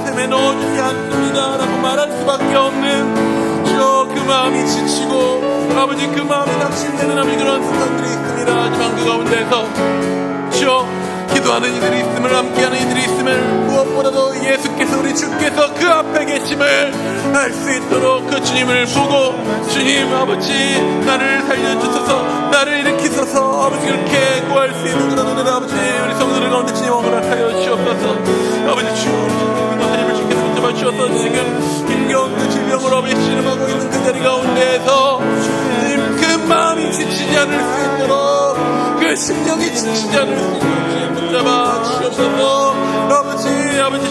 S4: 샘에 넣어주지 않습니다 라고 말할 수밖에 없는 주여 그 마음이 지치고 아버지 그 마음이 낙심되는 아버지 그런 순간들이 있습니다. 하지만 그 가운데서 주여 기도하는 이들이 있음을 함께하는 이들이 있음을 무엇보다도 예수께서 우리 주께서 그 앞에 계심을 알 수 있도록 그 주님을 보고 주님 아버지 나를 살려주소서 나를 일으키소서 아버지 그렇게 구할 수 있는 그런 은혜를 아버지 우리 성도들 가운데 주님 허락하여 주옵소서. 아버지 주님 하나님을 주께서 붙잡아 주셔서 지금 힘겨운 그 질병으로 아버지 씨름하고 있는 그 자리 가운데에서 주님 그 마음이 지치지 않을 수 있도록 그 심령이 지치지 않을 수 있도록 주님 붙잡아 주옵소서. 아버지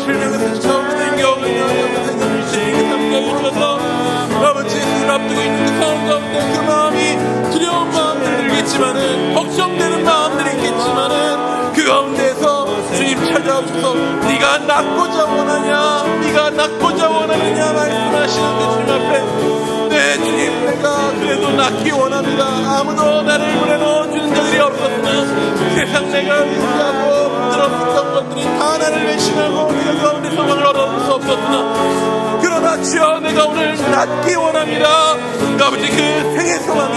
S4: 질병에서 처음 힘겨운 생각을 주님께 함께 해주셔서 아버지 그를 앞두고 있는 그 상황 가운데 그 마음이 두려운 마음들이 들겠지만은 걱정되는 마음들이 있겠지만은 그 가운데서 주님 찾아오셔서 네가 낫고자 원하냐 네가 낫고자 원하느냐 말씀하시는 그 주님 앞에 네 주님 내가 그래도 낫기 원합니다. 아무도 나를 물에 넣어주는 자들이 없었으나 세상 내가 의지하고 들었던 것들이 다 나를 외신하고 그 가운데 소망을 얻을 수 없었으나 그러나 주여 내가 오늘 낫기 원합니다. 아버지 그 생의 소망이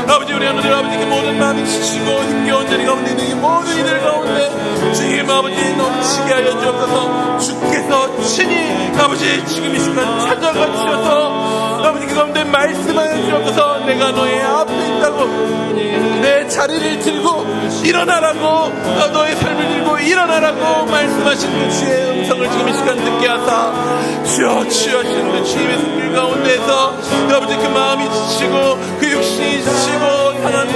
S4: 아버지 우리 하나님 아버지 그 모든 마음이 지치고 힘겨운 자리 가운데 있는 이 모든 이들 가운데 주님 아버지 넘치게 하여 주옵소서. 주께서 친히 아버지 지금 이 시간 찾아가 주셔서 아버지 그 가운데 말씀하여 주옵소서. 내가 너의 앞에 있다고 내 자리를 들고 일어나라고 너의 삶을 들고 일어나라고 말씀하신 그 주의 음성을 지금 이 시간 듣게 하사 주여 취하시는 그 주님의 손길 가운데에서 아버지 그 마음이 지치고 그 육신이 지치고 상한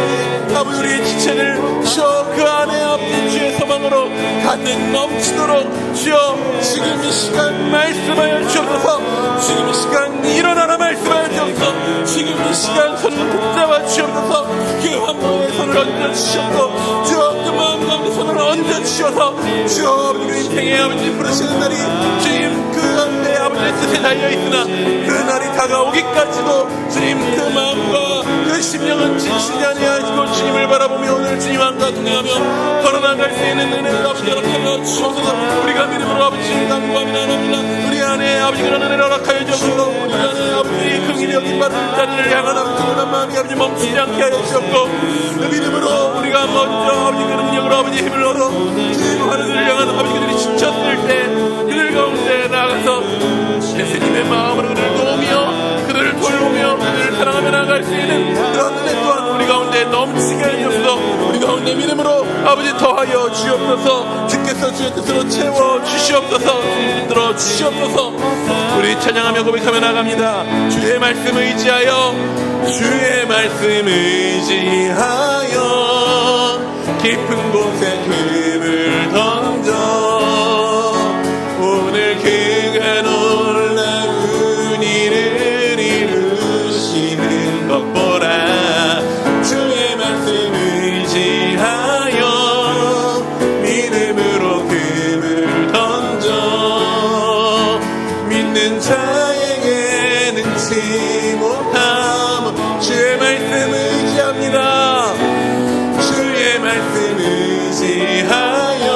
S4: 아버지 우리의 지체를 주여 그 안에 아버지 주의 소망으로 가득 넘치도록 주여 지금 이 시간 말씀하여 주옵소서. 지금 이 시간 일어나라 말씀하여 주옵소서. 지금 이 시간 손을 붙잡아 주옵소서. 그 환부의 손을 얹어 주셔서 주여 그 마음 가운데 손을 얹어 주셔서 주여 아버지 그 인생의 아버지 부르시는 날이 주님 그 가운데 아버지의 뜻에 달려있으나 그 날이 다가오기까지도 주님 그 마음과 그 심령은 지치지 아니하시고 주님을 바라보며 오늘 주님 안과 동행하며 걸어나갈 수 있는 은혜를 아버지 허락하여 주셔서 우리가 믿음으로 아버지 간구하며 나갑니다. 우리 안에 아버지 그런 은혜를 허락하여 주셔서 우리 안에 아버지 긍휼히 여긴 받은 자리를 향한 아버지 그런 마음이 아버지 멈추지 않게 하여 주셨고 그 믿음으로 우리가 먼저 아버지 그 능력으로 아버지 힘을 얻어 주님 하늘을 향한 아버지 그들이 지쳤을 때 그들 가운데 나아가서 예수님의 마음으로 그들을 도우며 그들을 돌보며 그들을 사랑하며 나아갈 수 있는 그런 은혜 또한 우리 가운데 넘치게 해주옵소서. 우리 가운데 믿음으로 아버지 더하여 주옵소서. 주께서 주의 뜻으로 채워 주시옵소서. 주님 들어 주시옵소서. 우리 찬양하며 고백하며 나갑니다. 주의 말씀 의지하여 주의 말씀 의지하여 깊은 곳에 금을 던져 오늘 그가 놀라운 일을 이루시는 것 보라. 주의 말씀 의지하여 믿음으로 금을 던져 믿는 자에게 능치 못함. 주의 말씀 의지합니다. 주의 말씀 의지하여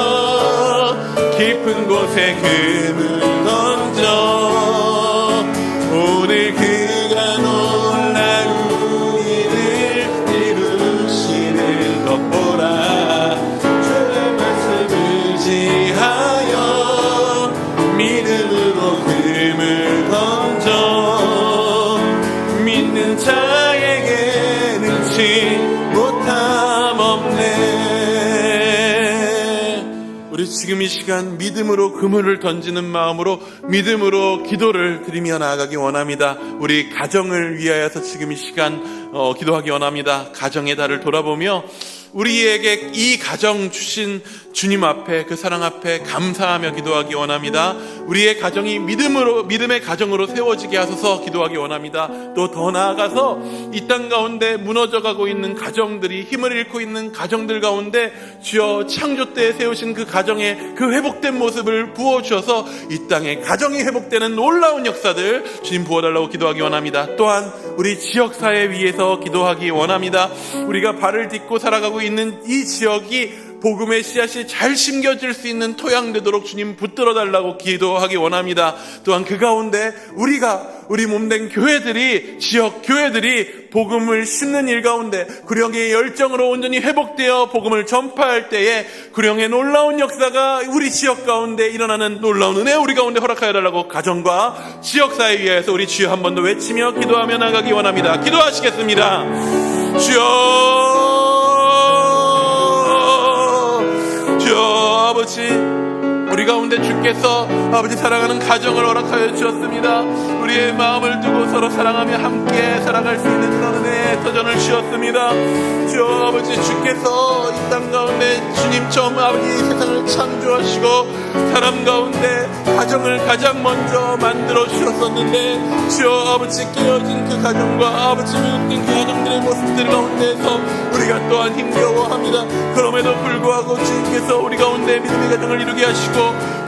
S4: 깊은 곳에 금을 던져 오늘 그가 놀라운 일을 이루시는 것 보라. 주의 말씀 의지하여 지금 이 시간 믿음으로 그물을 던지는 마음으로 믿음으로 기도를 드리며 나아가기 원합니다. 우리 가정을 위하여서 지금 이 시간 기도하기 원합니다. 가정의 달을 돌아보며 우리에게 이 가정 주신 주님 앞에, 그 사랑 앞에 감사하며 기도하기 원합니다. 우리의 가정이 믿음의 가정으로 세워지게 하소서 기도하기 원합니다. 또 더 나아가서 이 땅 가운데 무너져가고 있는 가정들이, 힘을 잃고 있는 가정들 가운데 주여 창조 때에 세우신 그 가정의 그 회복된 모습을 부어주셔서 이 땅에 가정이 회복되는 놀라운 역사들 주님 부어달라고 기도하기 원합니다. 또한 우리 지역사회 위에서 기도하기 원합니다. 우리가 발을 딛고 살아가고 있는 이 지역이 복음의 씨앗이 잘 심겨질 수 있는 토양 되도록 주님 붙들어 달라고 기도하기 원합니다. 또한 그 가운데 우리 몸된 교회들이, 지역 교회들이 복음을 심는 일 가운데 구령의 열정으로 온전히 회복되어 복음을 전파할 때에 구령의 놀라운 역사가 우리 지역 가운데 일어나는 놀라운 은혜 우리 가운데 허락하여 달라고 가정과 지역사회 위해서 우리 주여 한 번 더 외치며 기도하며 나가기 원합니다. 기도하시겠습니다. 주여 아버지, 우리 가운데 주께서 아버지 사랑하는 가정을 허락하여 주셨습니다. 우리의 마음을 두고 서로 사랑하며 함께 살아갈 수 있는 그런 은혜의 터전을 주셨습니다. 주여 아버지, 주께서 이 땅 가운데 주님 처음 아버지 세상을 창조하시고 사람 가운데 가정을 가장 먼저 만들어 주셨었는데 주여 아버지 깨어진 그 가정과 아버지 미혹된 그 가정들의 모습들 가운데서 우리가 또한 힘겨워합니다. 그럼에도 불구하고 주님께서 우리 가운데 믿음의 가정을 이루게 하시고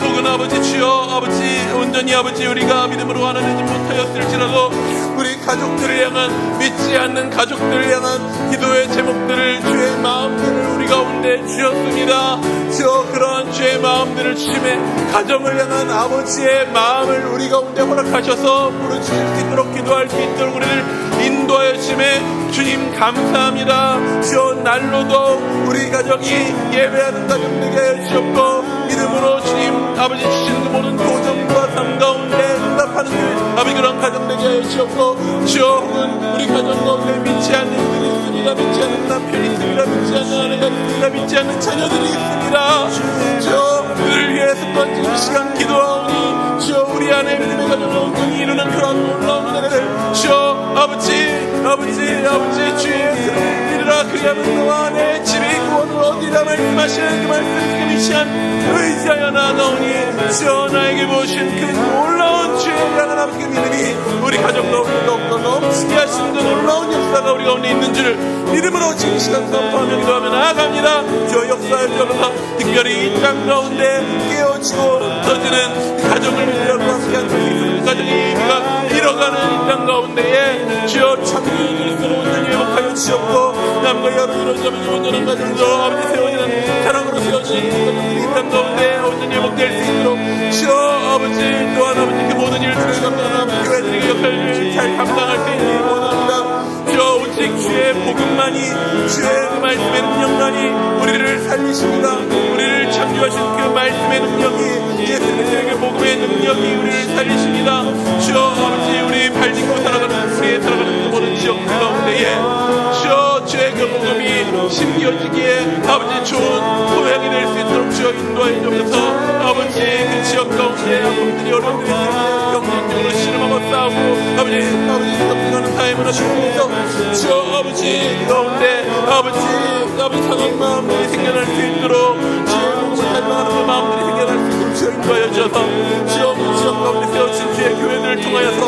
S4: 혹은 아버지 주여 아버지 온전히 아버지 우리가 믿음으로 하나되지 못하였을지라도 우리 가족들을 향한, 믿지 않는 가족들을 향한 기도의 제목들을, 주의 마음들을 우리 가운데 주셨습니다. 주여 그러한 주의 마음들을 주심에 가정을 향한 아버지의 마음을 우리 가운데 허락하셔서 부르짖을 수 있도록 기도할 수 있도록 우리를 인도하여 주심에 주님 감사합니다. 주여 날로도 우리 가정이 예배하는 가정 되게 하여 주셨고 믿음으로 주님 아버지 주신 그 모든 도전과 삶 가운데 응답하는 그 아버지 그런 가정 되게 하여 주셨고 주여 혹은 우리 가정 가운데 믿지 않는 분이 있습니다. 믿지 않는 남편이 있습니다. 믿지 않는 아내가 있습니다. 믿지 않는 자녀들이 있습니다. 주여 그를 위해 첫 번째 시간 기도하오니 주여 우리 안에 믿음의 가정을 온전히 이루는 그런 놀라운 은혜를 주여 아버지 주의 예수를 믿으라 그리하면 너와 내 집이 구원을 얻으리라 말씀하시는 그 말씀 지금 이 시간 의지하여 나아가오니 주여 나에게 보신 그 놀라운 주의 향한 아버지의 믿음이 우리 가정 가운데 더욱더 넘치게 하시는 그 놀라운 역사가 우리 가운데 있는 줄 믿음으로 지금 이 시간 선포하며 기도하며 나아갑니다. 주여 역사에 들어서 특별히 이 땅 가운데 깨어지고 터지는 가정을 믿으라고 함께한 그 가정의 의미가 잃어가는 이 땅 가운데에 주여 참여의 그리스도로 온전히 회복하여 주셨고 남과 여로 이루어지는 온전한 가정으로 아버지 세워지는 사랑으로 세워진 가정들이 이 땅 가운데 온전히 회복될 수 있도록 주여 아버지 또한 아버지 그 모든 일들을 감당하는 교회들의 역할을 잘 감당할 수 있는 원합니다. 주여 오직 주의 복음만이, 주의 그 말씀의 능력만이 우리를 살리십니다. 우리를 창조하신 그 말씀의 능력이, 예수님의 그 복음의 능력이 우리를 살리십니다. 주여 아버지 우리 발 딛고 살아가는 우리의 살아가는 그 모든 지역들 가운데에 주여 주의 그 복음이 심겨지기에 아버지 좋은 토양이 될 수 있도록 주여 인도하여 주옵소서. 아버지 그 지역 가운데 아픔들이 어려움들이 있을 때 경쟁적으로 씨름하고 싸우고 아버지 협력하는 타임을 하시면서 주여 아버지 가운데 아버지 상한 마음들이 생겨날 수 있도록 주의 복음을 갈망하는 그 마음들이 생겨날 수 있도록 주여 인도하여 주셔서 주여 그 지역 가운데 세우신 주의 교회들을 통하여서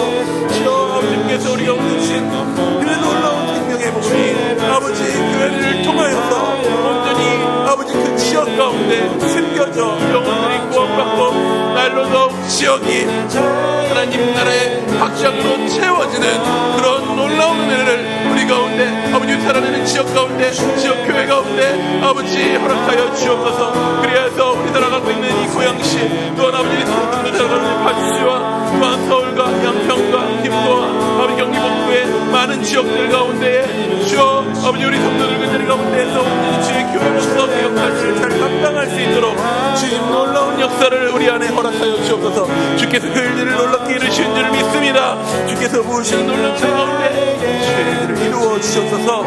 S4: 주여 아버지께서 우리가 오신 그 놀라운 생명의 복음이 아버지 교회를 통하여서 온전히 아버지 그 지역 가운데 숨겨져 영혼들이 구원받고 날로 더욱 지역이 하나님 나라의 확장으로 채워지는 그런 놀라운 은혜를 우리 가운데 아버지 살아내는 지역 가운데 지역 교회 가운데 아버지 허락하여 주옵소서. 그리하여서 우리 살아가고 있는 이 고양시 또한 아버지 성중도 살아가는 파주시와 또한 서울과 양평과 김포와 아버지 경기 북부의 많은 지역들 가운데에 주여 아버지 우리 성도들 그 자리 가운데에서 온전히 주의 교회로서 그 역할을 잘 감당할 수 있도록 주님 놀라운 역사를 우리 안에 허락하여 주옵소서. 주께서 그 일들을 놀랍게 이루시는 줄을 믿습니다. 주께서 부으시는 놀라운 생 가운데 주의 일들을 이루어 주옵소서.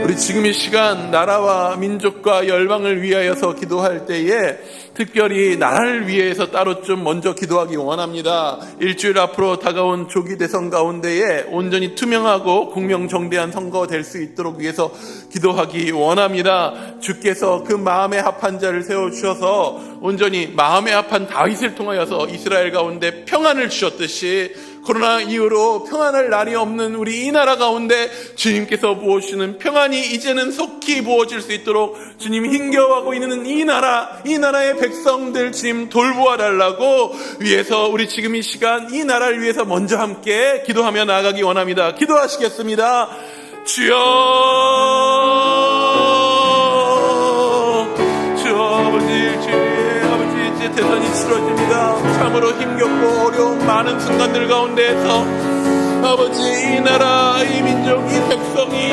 S4: 우리 지금 이 시간 나라와 민족과 열방을 위하여서 기도할 때에 특별히 나라를 위해서 따로 좀 먼저 기도하기 원합니다. 일주일 앞으로 다가온 조기 대선 가운데에 온전히 투명하고 공명정대한 선거가 될 수 있도록 위해서 기도하기 원합니다. 주께서 그 마음에 합한 자를 세워주셔서 온전히 마음에 합한 다윗을 통하여서 이스라엘 가운데 평안을 주셨듯이 코로나 이후로 평안할 날이 없는 우리 이 나라 가운데 주님께서 부어주시는 평안이 이제는 속히 부어질 수 있도록 주님 힘겨워하고 있는 이 나라의 백성들 주님 돌보아 달라고 위해서 우리 지금 이 시간 이 나라를 위해서 먼저 함께 기도하며 나아가기 원합니다. 기도하시겠습니다. 주여, 주 아버지, 주의 이제 대선이 치러집니다. 참으로 힘겹고 어려운 많은 순간들 가운데에서 아버지 이 나라, 이 민족, 이 백성이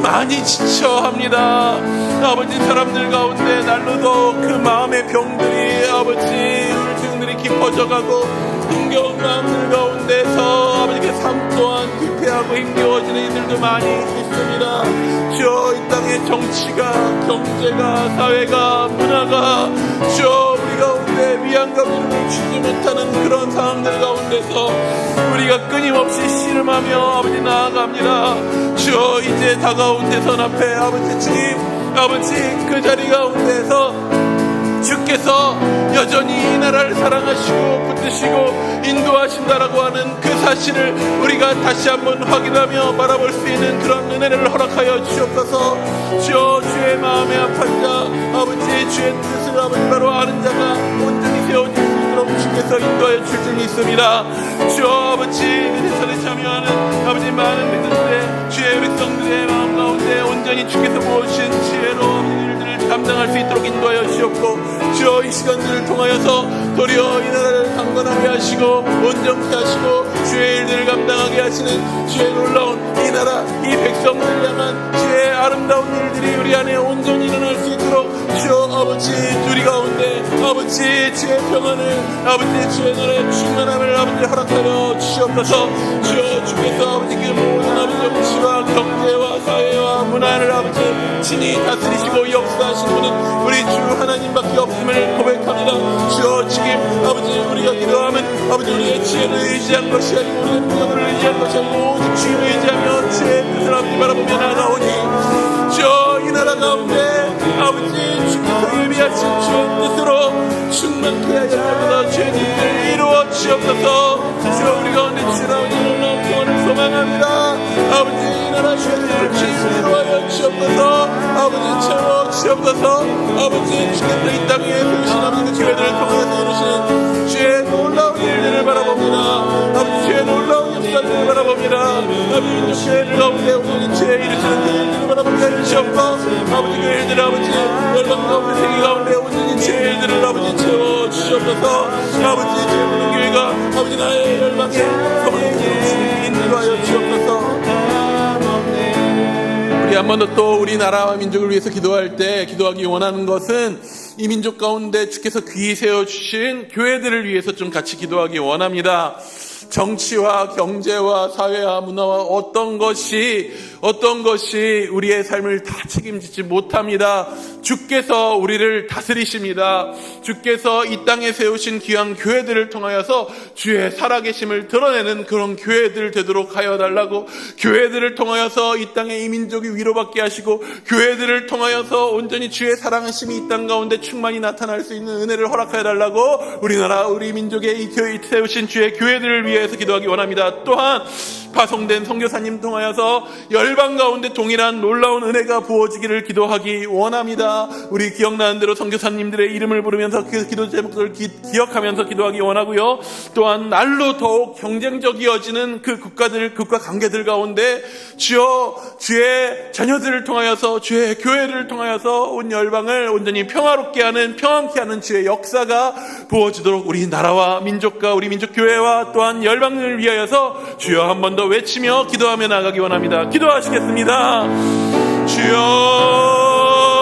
S4: 많이 지쳐합니다. 아버지 사람들 가운데 날로도 그 마음의 병들이 아버지 우울증들이 깊어져가고 힘겨운 마음들 가운데서 아버지의 삶 또한 피폐하고 힘겨워지는 이들도 많이 있습니다. 주여 이 땅의 정치가 경제가 사회가 문화가 주여 우리 가운데 위안과 위로를 주지 못하는 그런 상황들 가운데서 우리가 끊임없이 씨름하며 아버지 나아갑니다. 주여 이제 다가온 대선 앞에 아버지 주님 아버지 그 자리 가운데서 주께서 여전히 이 나라를 사랑하시고 붙드시고 인도하신다라고 하는 그 사실을 우리가 다시 한번 확인하며 바라볼 수 있는 그런 은혜를 허락하여 주옵소서. 주여 주의 마음에 합한 자 아버지 주의 뜻을 아버지 바로 아는 자가 온전히 세워질 수 있도록 주께서 인도하여 줄 줄 믿습니다. 주여 아버지 대선에 참여하는 아버지 많은 백성들의 주의 백성들의 마음 가운데 온전히 주께서 부어주신 지혜로 일들을 감당할 수 있도록 인도하여 주옵고 주여 이 시간들을 통하여서 도리어 이 나라를 강건하게 하시고 온전케 하시고 주의 일들을 감당하게 하시는 주의 놀라운 이 나라 이 백성들을 향한 주의 아름다운 일들이 우리 안에 온전히 일어날 수 있도록 주여 아버지 우리 가운데 아버지 주의 평안을 아버지 주의 나라의 충만함을 아버지 허락하여 주시옵소서. 주여 주께서 아버지 그 모든 아버지 정치와 경제와 사회와 문화를 아버지 친히 다스리시고 역사하시는 분은 우리 주 하나님밖에 없음을 고백합니다. 주여 지금 아버지 우리가 기도하면 아버지 우리의 지혜를 의지한 것이 아니고 우리의 능력을 의지한 것이 아니고 오직 주님을 의지하며 주의 뜻을 아버지 바라보며 나아가오니 주여 이 나라 가운데 아버지 주께서 예비하신 주의 뜻으로 충만케 하시옵소서. 주의 뜻을 이루어 주옵소서. 주여 우리 가운데 주의 놀라운 평안을 소망합니다. 아버지 이 나라 주의 뜻을 이루어 주옵소서. 아버지 채워 주옵소서. 아버지 주께서 이 땅에 세우신 아버지 그 교회들을 통해서 이루시는 주의 놀라운 일들을 바라봅니다. 아버지 주의 놀라운 역사들을 바라봅니다. 아버지 민족 교회들 가운데 오늘 주의 이루시는 그 일들을 바라보게 해주시옵고 아버지 그 일들 아버지 열방 가운데 세계 가운데 온전히 주의 일들을 아버지 채워주시옵소서. 아버지 주의 모든 교회가 아버지 나의 열방에 성령의 인도하여 주옵소서. 우리 한 번 더 또 우리나라와 민족을 위해서 기도할 때 기도하기 원하는 것은 이 민족 가운데 주께서 귀히 세워주신 교회들을 위해서 좀 같이 기도하기 원합니다. 정치와 경제와 사회와 문화와 어떤 것이 우리의 삶을 다 책임지지 못합니다. 주께서 우리를 다스리십니다. 주께서 이 땅에 세우신 귀한 교회들을 통하여서 주의 살아계심을 드러내는 그런 교회들 되도록 하여 달라고, 교회들을 통하여서 이 땅의 이 민족이 위로받게 하시고, 교회들을 통하여서 온전히 주의 사랑하심이 이 땅 가운데 충만히 나타날 수 있는 은혜를 허락하여 달라고 우리나라 우리 민족의 이 교회 세우신 주의 교회들을 위해서 기도하기 원합니다. 또한 파송된 선교사님 통하여서 열방 가운데 동일한 놀라운 은혜가 부어지기를 기도하기 원합니다. 우리 기억나는 대로 선교사님들의 이름을 부르면서 그 기도 제목을 기억하면서 기도하기 원하고요. 또한 날로 더욱 경쟁적이어지는 그 국가 관계들 가운데 주여 주의 자녀들을 통하여서 주의 교회를 통하여서 온 열방을 온전히 평화롭게 하는 평안케 하는 주의 역사가 부어지도록 우리 나라와 민족과 우리 민족 교회와 또한 열방을 위하여서 주여 한 번 더 외치며 기도하며 나가기 원합니다. 기도하시겠습니다. 주여,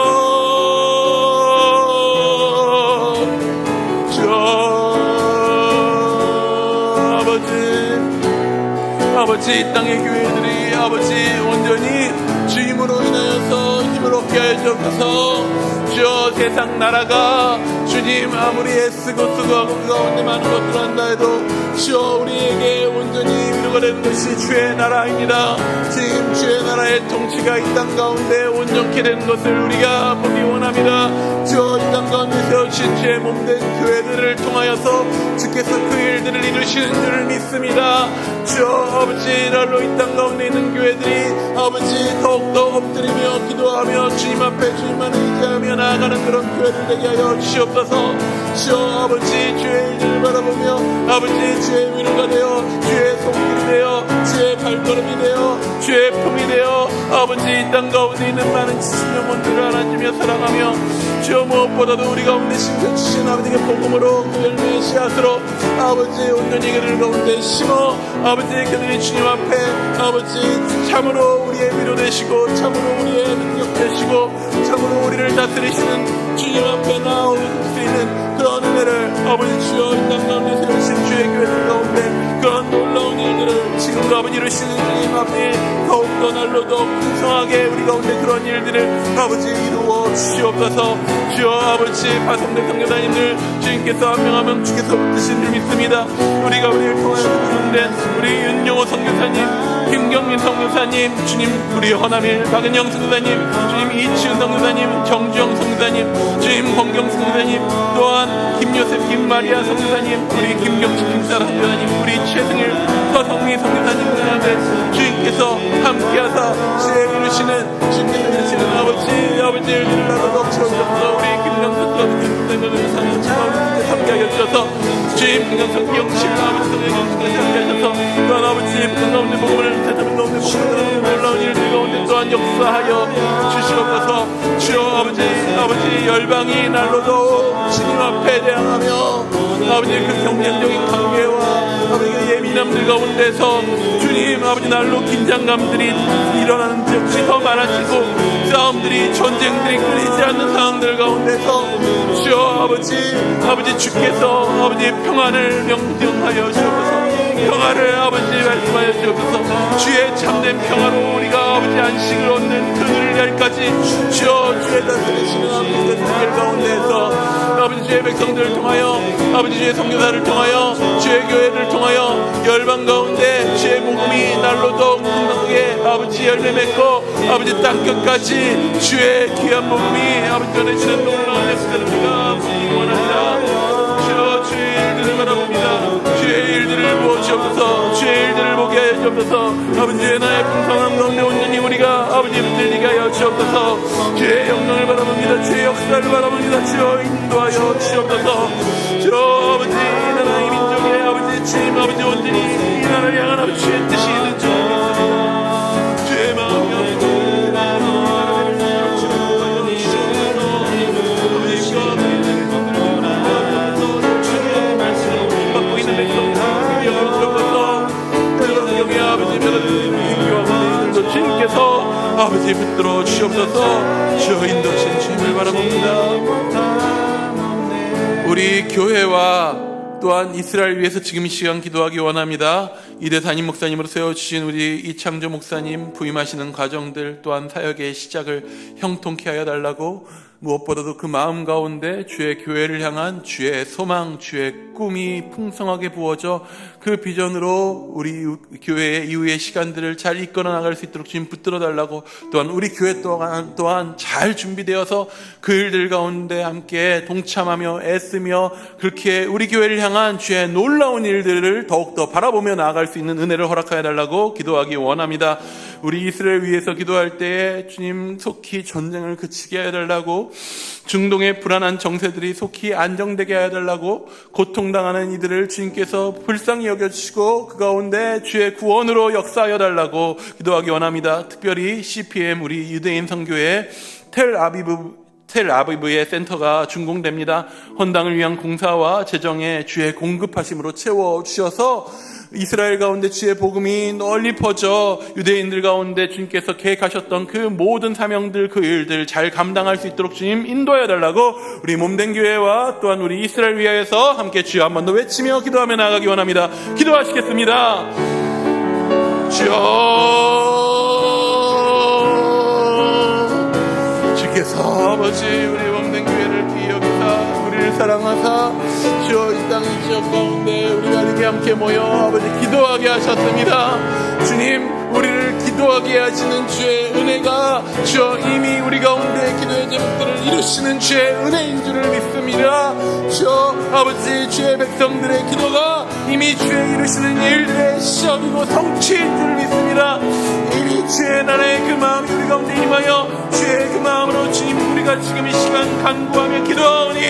S4: 아버지 이 땅의 교회들이 아버지 온전히 주의 주님으로 인하여서 힘을 얻게 하여 주옵소서. 주여, 세상 나라가 주님 아무리 애쓰고 수고하고 그 가운데 많은 것들을 한다 해도 주여 우리에게 온전히 이루가 되는 것이 주의 나라입니다. 지금 주의 나라의 통치가 이 땅 가운데 온전케 되는 것을 우리가 보기 원합니다. 주여, 이 땅 가운데 세우신 주의 몸된 교회들을 통하여서 주께서 그 일들을 이루시는 줄을 믿습니다. 주여, 아버지, 날로 이 땅 가운데 있는 교회들이 아버지 더욱더 엎드리며 기도하며 주님 앞에 주님만 의지하며 나아가는 그런 교회를 되게 하여 주시옵소서. 주여, 아버지, 주의 일들을 바라보며 아버지 주의 위로가 되어 주의 손길이 되어 주의 발걸음이 되어 주의 품이 되어 아버지 이 땅 가운데 있는 많은 지친 영혼들을 안아주며 사랑하며 주여, 무엇보다도 우리 가운데 심겨주신 아버지의 복음으로 그 열매의 씨앗으로 아버지 온전히 그들 가운데 심어 아버지 그들이 주님 앞에 아버지 참으로 우리의 위로 되시고 참으로 우리의 능력 되시고 참으로 우리를 다스리시는 주님 앞에 나올 수 있는 그런 은혜를 아버지 주여 이 땅 가운데 세우신 주의 교회들 가운데 그런 놀라운 일들을 지금도 아버지 이루시는 주님 앞에 더욱더 날로 더 풍성하게 우리 가운데 그런 일들을 아버지 이루어 주시옵소서. 주여, 아버지 파송된 성교사님들 주님께서 한 명 한 명 주께서 붙으신 줄 믿습니다. 우리가 우리를 통하여 구성된 우리 윤용호 선교사님, 김경민 선교사님, 주님 우리 허남일 박은영 선교사님, 주님 이치훈 선교사님, 정주영 선교사님, 주님 권경 선교사님, 또한 김요셉 김마리아 선교사님, 우리 김경식 김사라 선교사님, 우리 최승일 서성미 선교사님 가운데 주님께서 함께하사 주의 이루시는 주님께서 이루시는 아버지 일들을 나눠 넘쳐주셔서 우리 김경석 선교사님 함께하여 주셔서 주님 김경석 영식 아버지 선교사님 함께하셔서 또한 아버지 그 가운데 복음을 세상 가운데 복음을 놀라운 일들 가운데 또한 역사하여 주시옵소서. 주여, 아버지 열방이 날로도 주님 앞에 대항하며 아버지 그 경쟁적인 관계와 아버지 그 예민함들 가운데서 주님 아버지 날로 긴장감들이 일어나는 역시 더 많아지고 싸움들이 전쟁들이 끊이지 않는 상황들 가운데서 주여 아버지 주께서 아버지 평안을 명령하여 주옵소서. 평화를 아버지 말씀하여 주옵소서. 주의 참된 평화로 우리가 아버지 안식을 얻는 그들 날까지 주여 주의 다스리시는 아버지 그 세계 가운데에서 아버지 주의 백성들을 통하여 아버지 주의 선교사를 통하여 주의 교회를 통하여 열방 가운데 주의 복음이 날로 더욱 풍성하게 아버지 열매 맺고 아버지 땅끝까지 주의 귀한 복음이 아버지 전해지는 놀라운 역사를 우리가 보기 원합니다. 주여, 주의 일들을 바라봅니다. 주의 일들을 보시옵소서. 주의 일들을 보게 하여 주옵소서. 아버지의 나의 풍성함 가운데 온전히 우리가 아버지 붙들리게 하여 주옵소서. 주의 영광을 바라봅니다. 주의 역사를 바라봅니다. 주여 인도하여 주옵소서. 주여 아버지 이 나라의 민족의 아버지 주님 아버지 온전히 이 나라를 향한 아버지 주의 뜻이 있는 줄 믿습니다. 주의 마음이 아프고 주님께서 아버지 붙들어 주옵소서. 주여 인도하신 주님을 바라봅니다. 우리 교회와 또한 이스라엘 위해서 지금 이 시간 기도하기 원합니다. 이대 담임 목사님으로 세워주신 우리 이창조 목사님 부임하시는 과정들 또한 사역의 시작을 형통케 하여 달라고 무엇보다도 그 마음 가운데 주의 교회를 향한 주의 소망, 주의 꿈이 풍성하게 부어져 그 비전으로 우리 교회의 이후의 시간들을 잘 이끌어 나갈 수 있도록 주님 붙들어 달라고 또한 우리 교회 또한 잘 준비되어서 그 일들 가운데 함께 동참하며 애쓰며 그렇게 우리 교회를 향한 주의 놀라운 일들을 더욱더 바라보며 나아갈 수 있는 은혜를 허락하여 달라고 기도하기 원합니다. 우리 이스라엘 위해서 기도할 때에 주님 속히 전쟁을 그치게 하여 달라고 중동의 불안한 정세들이 속히 안정되게 하여 달라고 고통당하는 이들을 주님께서 불쌍히 여겨주시고 그 가운데 주의 구원으로 역사하여 달라고 기도하기 원합니다. 특별히 CPM 우리 유대인 선교회 텔아비브의 센터가 준공됩니다. 헌당을 위한 공사와 재정에 주의 공급하심으로 채워주셔서 이스라엘 가운데 주의 복음이 널리 퍼져 유대인들 가운데 주님께서 계획하셨던 그 모든 사명들 그 일들 잘 감당할 수 있도록 주님 인도하여 달라고 우리 몸된 교회와 또한 우리 이스라엘 위하여서 함께 주여 한 번 더 외치며 기도하며 나아가기 원합니다. 기도하시겠습니다. 주여 주께서 아버지 우리 몸된 교회를 기억하사 우리를 사랑하사 주여 이 땅의 지역 가운데 우리가 이렇게 함께 모여 아버지 기도하게 하셨습니다. 주님 우리를 기도하게 하시는 주의 은혜가 주여 이미 우리 가운데 기도의 제목들을 이루시는 주의 은혜인 줄을 믿습니다. 주여 아버지 주의 백성들의 기도가 이미 주의 이루시는 일들의 시작이고 성취인 줄을 믿습니다. 이미 주의 나라의 그 마음이 우리 가운데 임하여 주의 그 마음으로 주님 우리가 지금 이 시간 간구하며 기도하오니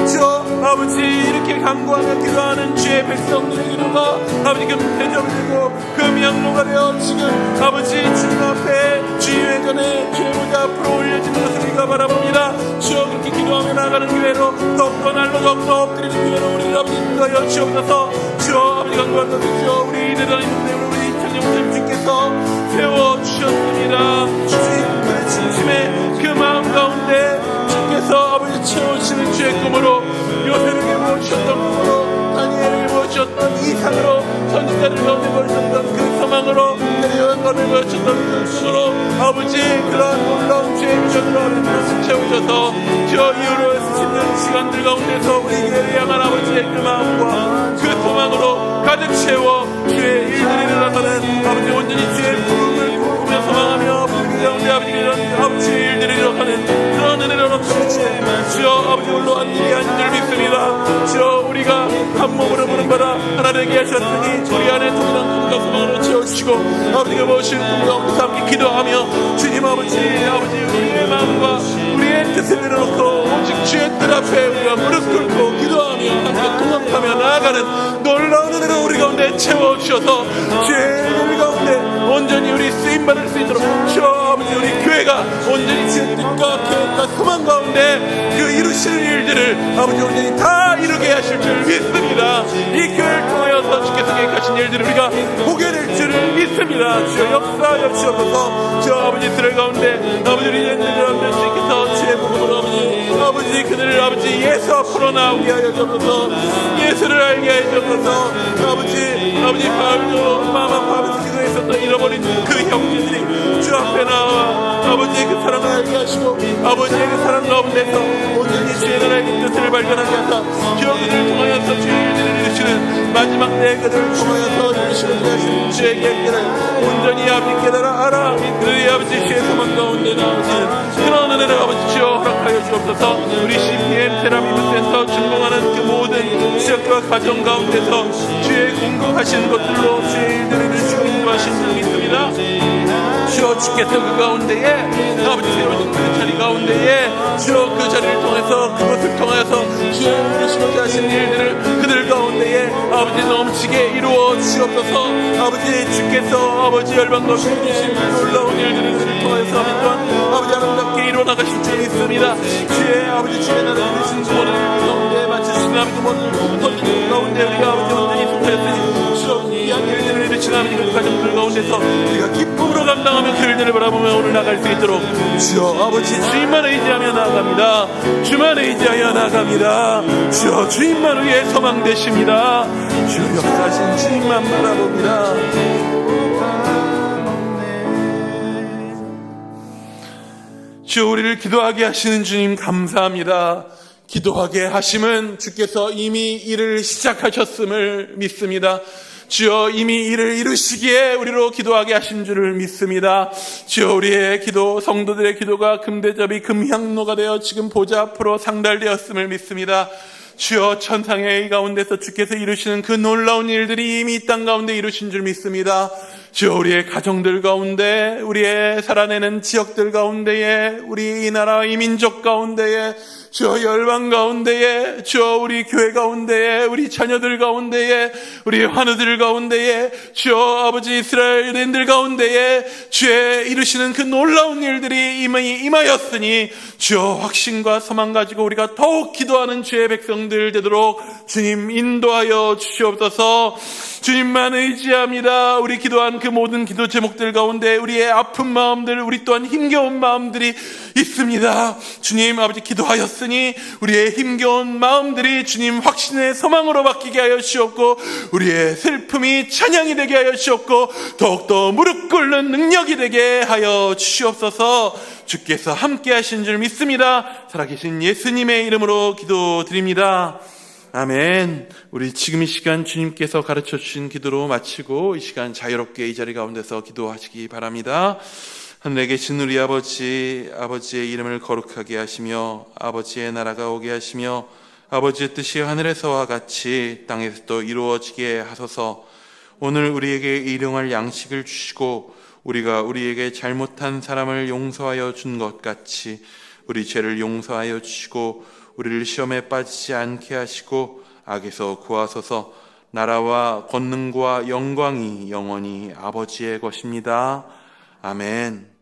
S4: 주여 아버지 이렇게 간구하며 기도하는 주의 백성들의 기도가 아버지 그 대접을 되고 그 명로가 되어 지금 아버지 주님 앞에 주의 회전에 주의 보좌 앞으로 올려지는 것을 우리가 바라봅니다. 주여 그렇게 기도하며 나가는 교회로 더욱더 날로 더욱더 엎드리는 교회로 우리를 아버지 인도하여 주옵소서. 주여 아버지 간구하는 주여 우리 대단한 인생으로 우리 청년들 주께서 세워주셨습니다. 주님 그 진심의 그 마음 가운데 주께서 아버지 채워주시는 주의 꿈으로 요셉에게 모으셨던 꿈으로 다니엘에게 모으셨던 이상으로 선지자들 가운데 모으셨던 그 소망으로 데려온 것을 모으셨던 그 꿈으로 아버지 그러한 놀라운 주의 비전으로 하나님께서 채우셔서 저 이후로 쓰시는 시간들 가운데서 우리 교회를 향한 아버지의 그 마음과 그 소망으로 가득 채워 주의 일들이 일어나가는 아버지 온전히 주의 부름을 꿈꾸며 소망하며 우리 가운데 아버지 일들이 일어나는 그런 은혜로 넘치는 주여 아버지 홀로 한 일이 아닌 줄 믿습니다. 주여 우리가 한 몸으로 부름받아 하나 되게 하셨으니 우리 안에 동일한 꿈과 소망으로 채워주시고 아버지가 모신 꿈과 함께 함께 기도하며 주님 아버지 우리의 마음과 우리의 뜻을 내려놓고 오직 주의 뜻 앞에 우리가 무릎 꿇고 기도하며 함께 통합하며 나아가는 놀라운 은혜로 우리 가운데 채워주셔서 주의 일 가운데 온전히 우리 쓰임받을 수 있도록 주여 아버지 우리 교회가 온전히 주의 뜻과 계획과 소망 가운데 그 이루시는 일들을 아버지 온전히 다 이루게 하실 줄 믿습니다. 이 교회를 통하여서 주께서 계획하신 일들을 우리가 보게 될 줄을 믿습니다. 주여 역사하여 주옵소서. 주여 아버지 이스라엘 가운데 아버지 우리 인들 가운데 주께서 주의 복음으로 아버지 그들을 아버지 예수 앞으로 나오게 하여 주옵소서. 예수를 알게 하여 주옵소서. 아버지 바울도 마음 아파하면서 기도했었던 잃어버린 그 형제들이 주 앞에 나와 아버지의 그 사랑을 알게 하시고 아버지의 그 사랑 가운데서 온전히 주의 나라의 그 뜻을 발견하게 하사 주여 그들을 통하여서 주의 일들을 이루시는 마지막 때 그들을 통하여서 이루시는 주의 계획들을 온전히 아버지 깨달아 알아 그들의 아버지 주의 소망 가운데 나오시는 그런 은혜를 아버지 주여 허락하여 주옵소서. 우리 CPM 테라피센터 준공하는 그 모든 지역과 가정 가운데서 주의 공급하시는 것들로 주의 일들을 이루시고 인도하신 줄 믿습니다. 주여 주께서 그 가운데에 아버지 세워진 그 자리 가운데에 주여 그 자리를 통해서 그것을 통하여서 주의 이루시고자 하신 일들을 그들 가운데에 아버지 넘치게 이루어 주옵소서. 아버지 주께서 아버지 열방과 주신 놀라운 일들을 그들 통하여서 또한 아버지 아름답게 이루어 나가실 줄 믿습니다. 주의 아버지 주의 나라를 이루신 모든 가운데 마치신 아버지 모든 터진 가운데 우리가 아버지 온전히 속하였으니 주여 귀한 일들을 이루신 아버지 그 가정들 가운데서 우리가 기쁨으로 감당하며 그 일들을 바라보며 오늘 나갈 수 있도록 주여 아버지 주님만 의지하며 나아갑니다. 주만 의지하여 나아갑니다. 주여 주님만 위해 소망 되십니다. 주여 역사하신 주님만 바라봅니다. 주여 우리를 기도하게 하시는 주님 감사합니다. 기도하게 하심은 주께서 이미 일을 시작하셨음을 믿습니다. 주여 이미 이를 이루시기에 우리로 기도하게 하신 줄을 믿습니다. 주여 우리의 기도 성도들의 기도가 금대접이 금향로가 되어 지금 보좌 앞으로 상달되었음을 믿습니다. 주여 천상의 가운데서 주께서 이루시는 그 놀라운 일들이 이미 이 땅 가운데 이루신 줄 믿습니다. 주여 우리의 가정들 가운데 우리의 살아내는 지역들 가운데에 우리 이 나라 이 민족 가운데에 주여 열방 가운데에 주여 우리 교회 가운데에 우리 자녀들 가운데에 우리 환우들 가운데에 주여 아버지 이스라엘인들 가운데에 주의 이루시는 그 놀라운 일들이 임하였으니 주여 확신과 소망 가지고 우리가 더욱 기도하는 주의 백성들 되도록 주님 인도하여 주시옵소서. 주님만 의지합니다. 우리 기도한 그 모든 기도 제목들 가운데 우리의 아픈 마음들, 우리 또한 힘겨운 마음들이 있습니다. 주님 아버지, 기도하였으니 우리의 힘겨운 마음들이 주님 확신의 소망으로 바뀌게 하여 주옵고, 우리의 슬픔이 찬양이 되게 하여 주옵고, 더욱더 무릎 꿇는 능력이 되게 하여 주시옵소서. 주께서 함께 하신 줄 믿습니다. 살아계신 예수님의 이름으로 기도드립니다. 아멘. 우리 지금 이 시간 주님께서 가르쳐 주신 기도로 마치고 이 시간 자유롭게 이 자리 가운데서 기도하시기 바랍니다. 하늘에 계신 우리 아버지, 아버지의 이름을 거룩하게 하시며 아버지의 나라가 오게 하시며 아버지의 뜻이 하늘에서와 같이 땅에서도 이루어지게 하소서. 오늘 우리에게 일용할 양식을 주시고 우리가 우리에게 잘못한 사람을 용서하여 준 것 같이 우리 죄를 용서하여 주시고 우리를 시험에 빠지지 않게 하시고 악에서 구하소서. 나라와 권능과 영광이 영원히 아버지의 것입니다. 아멘.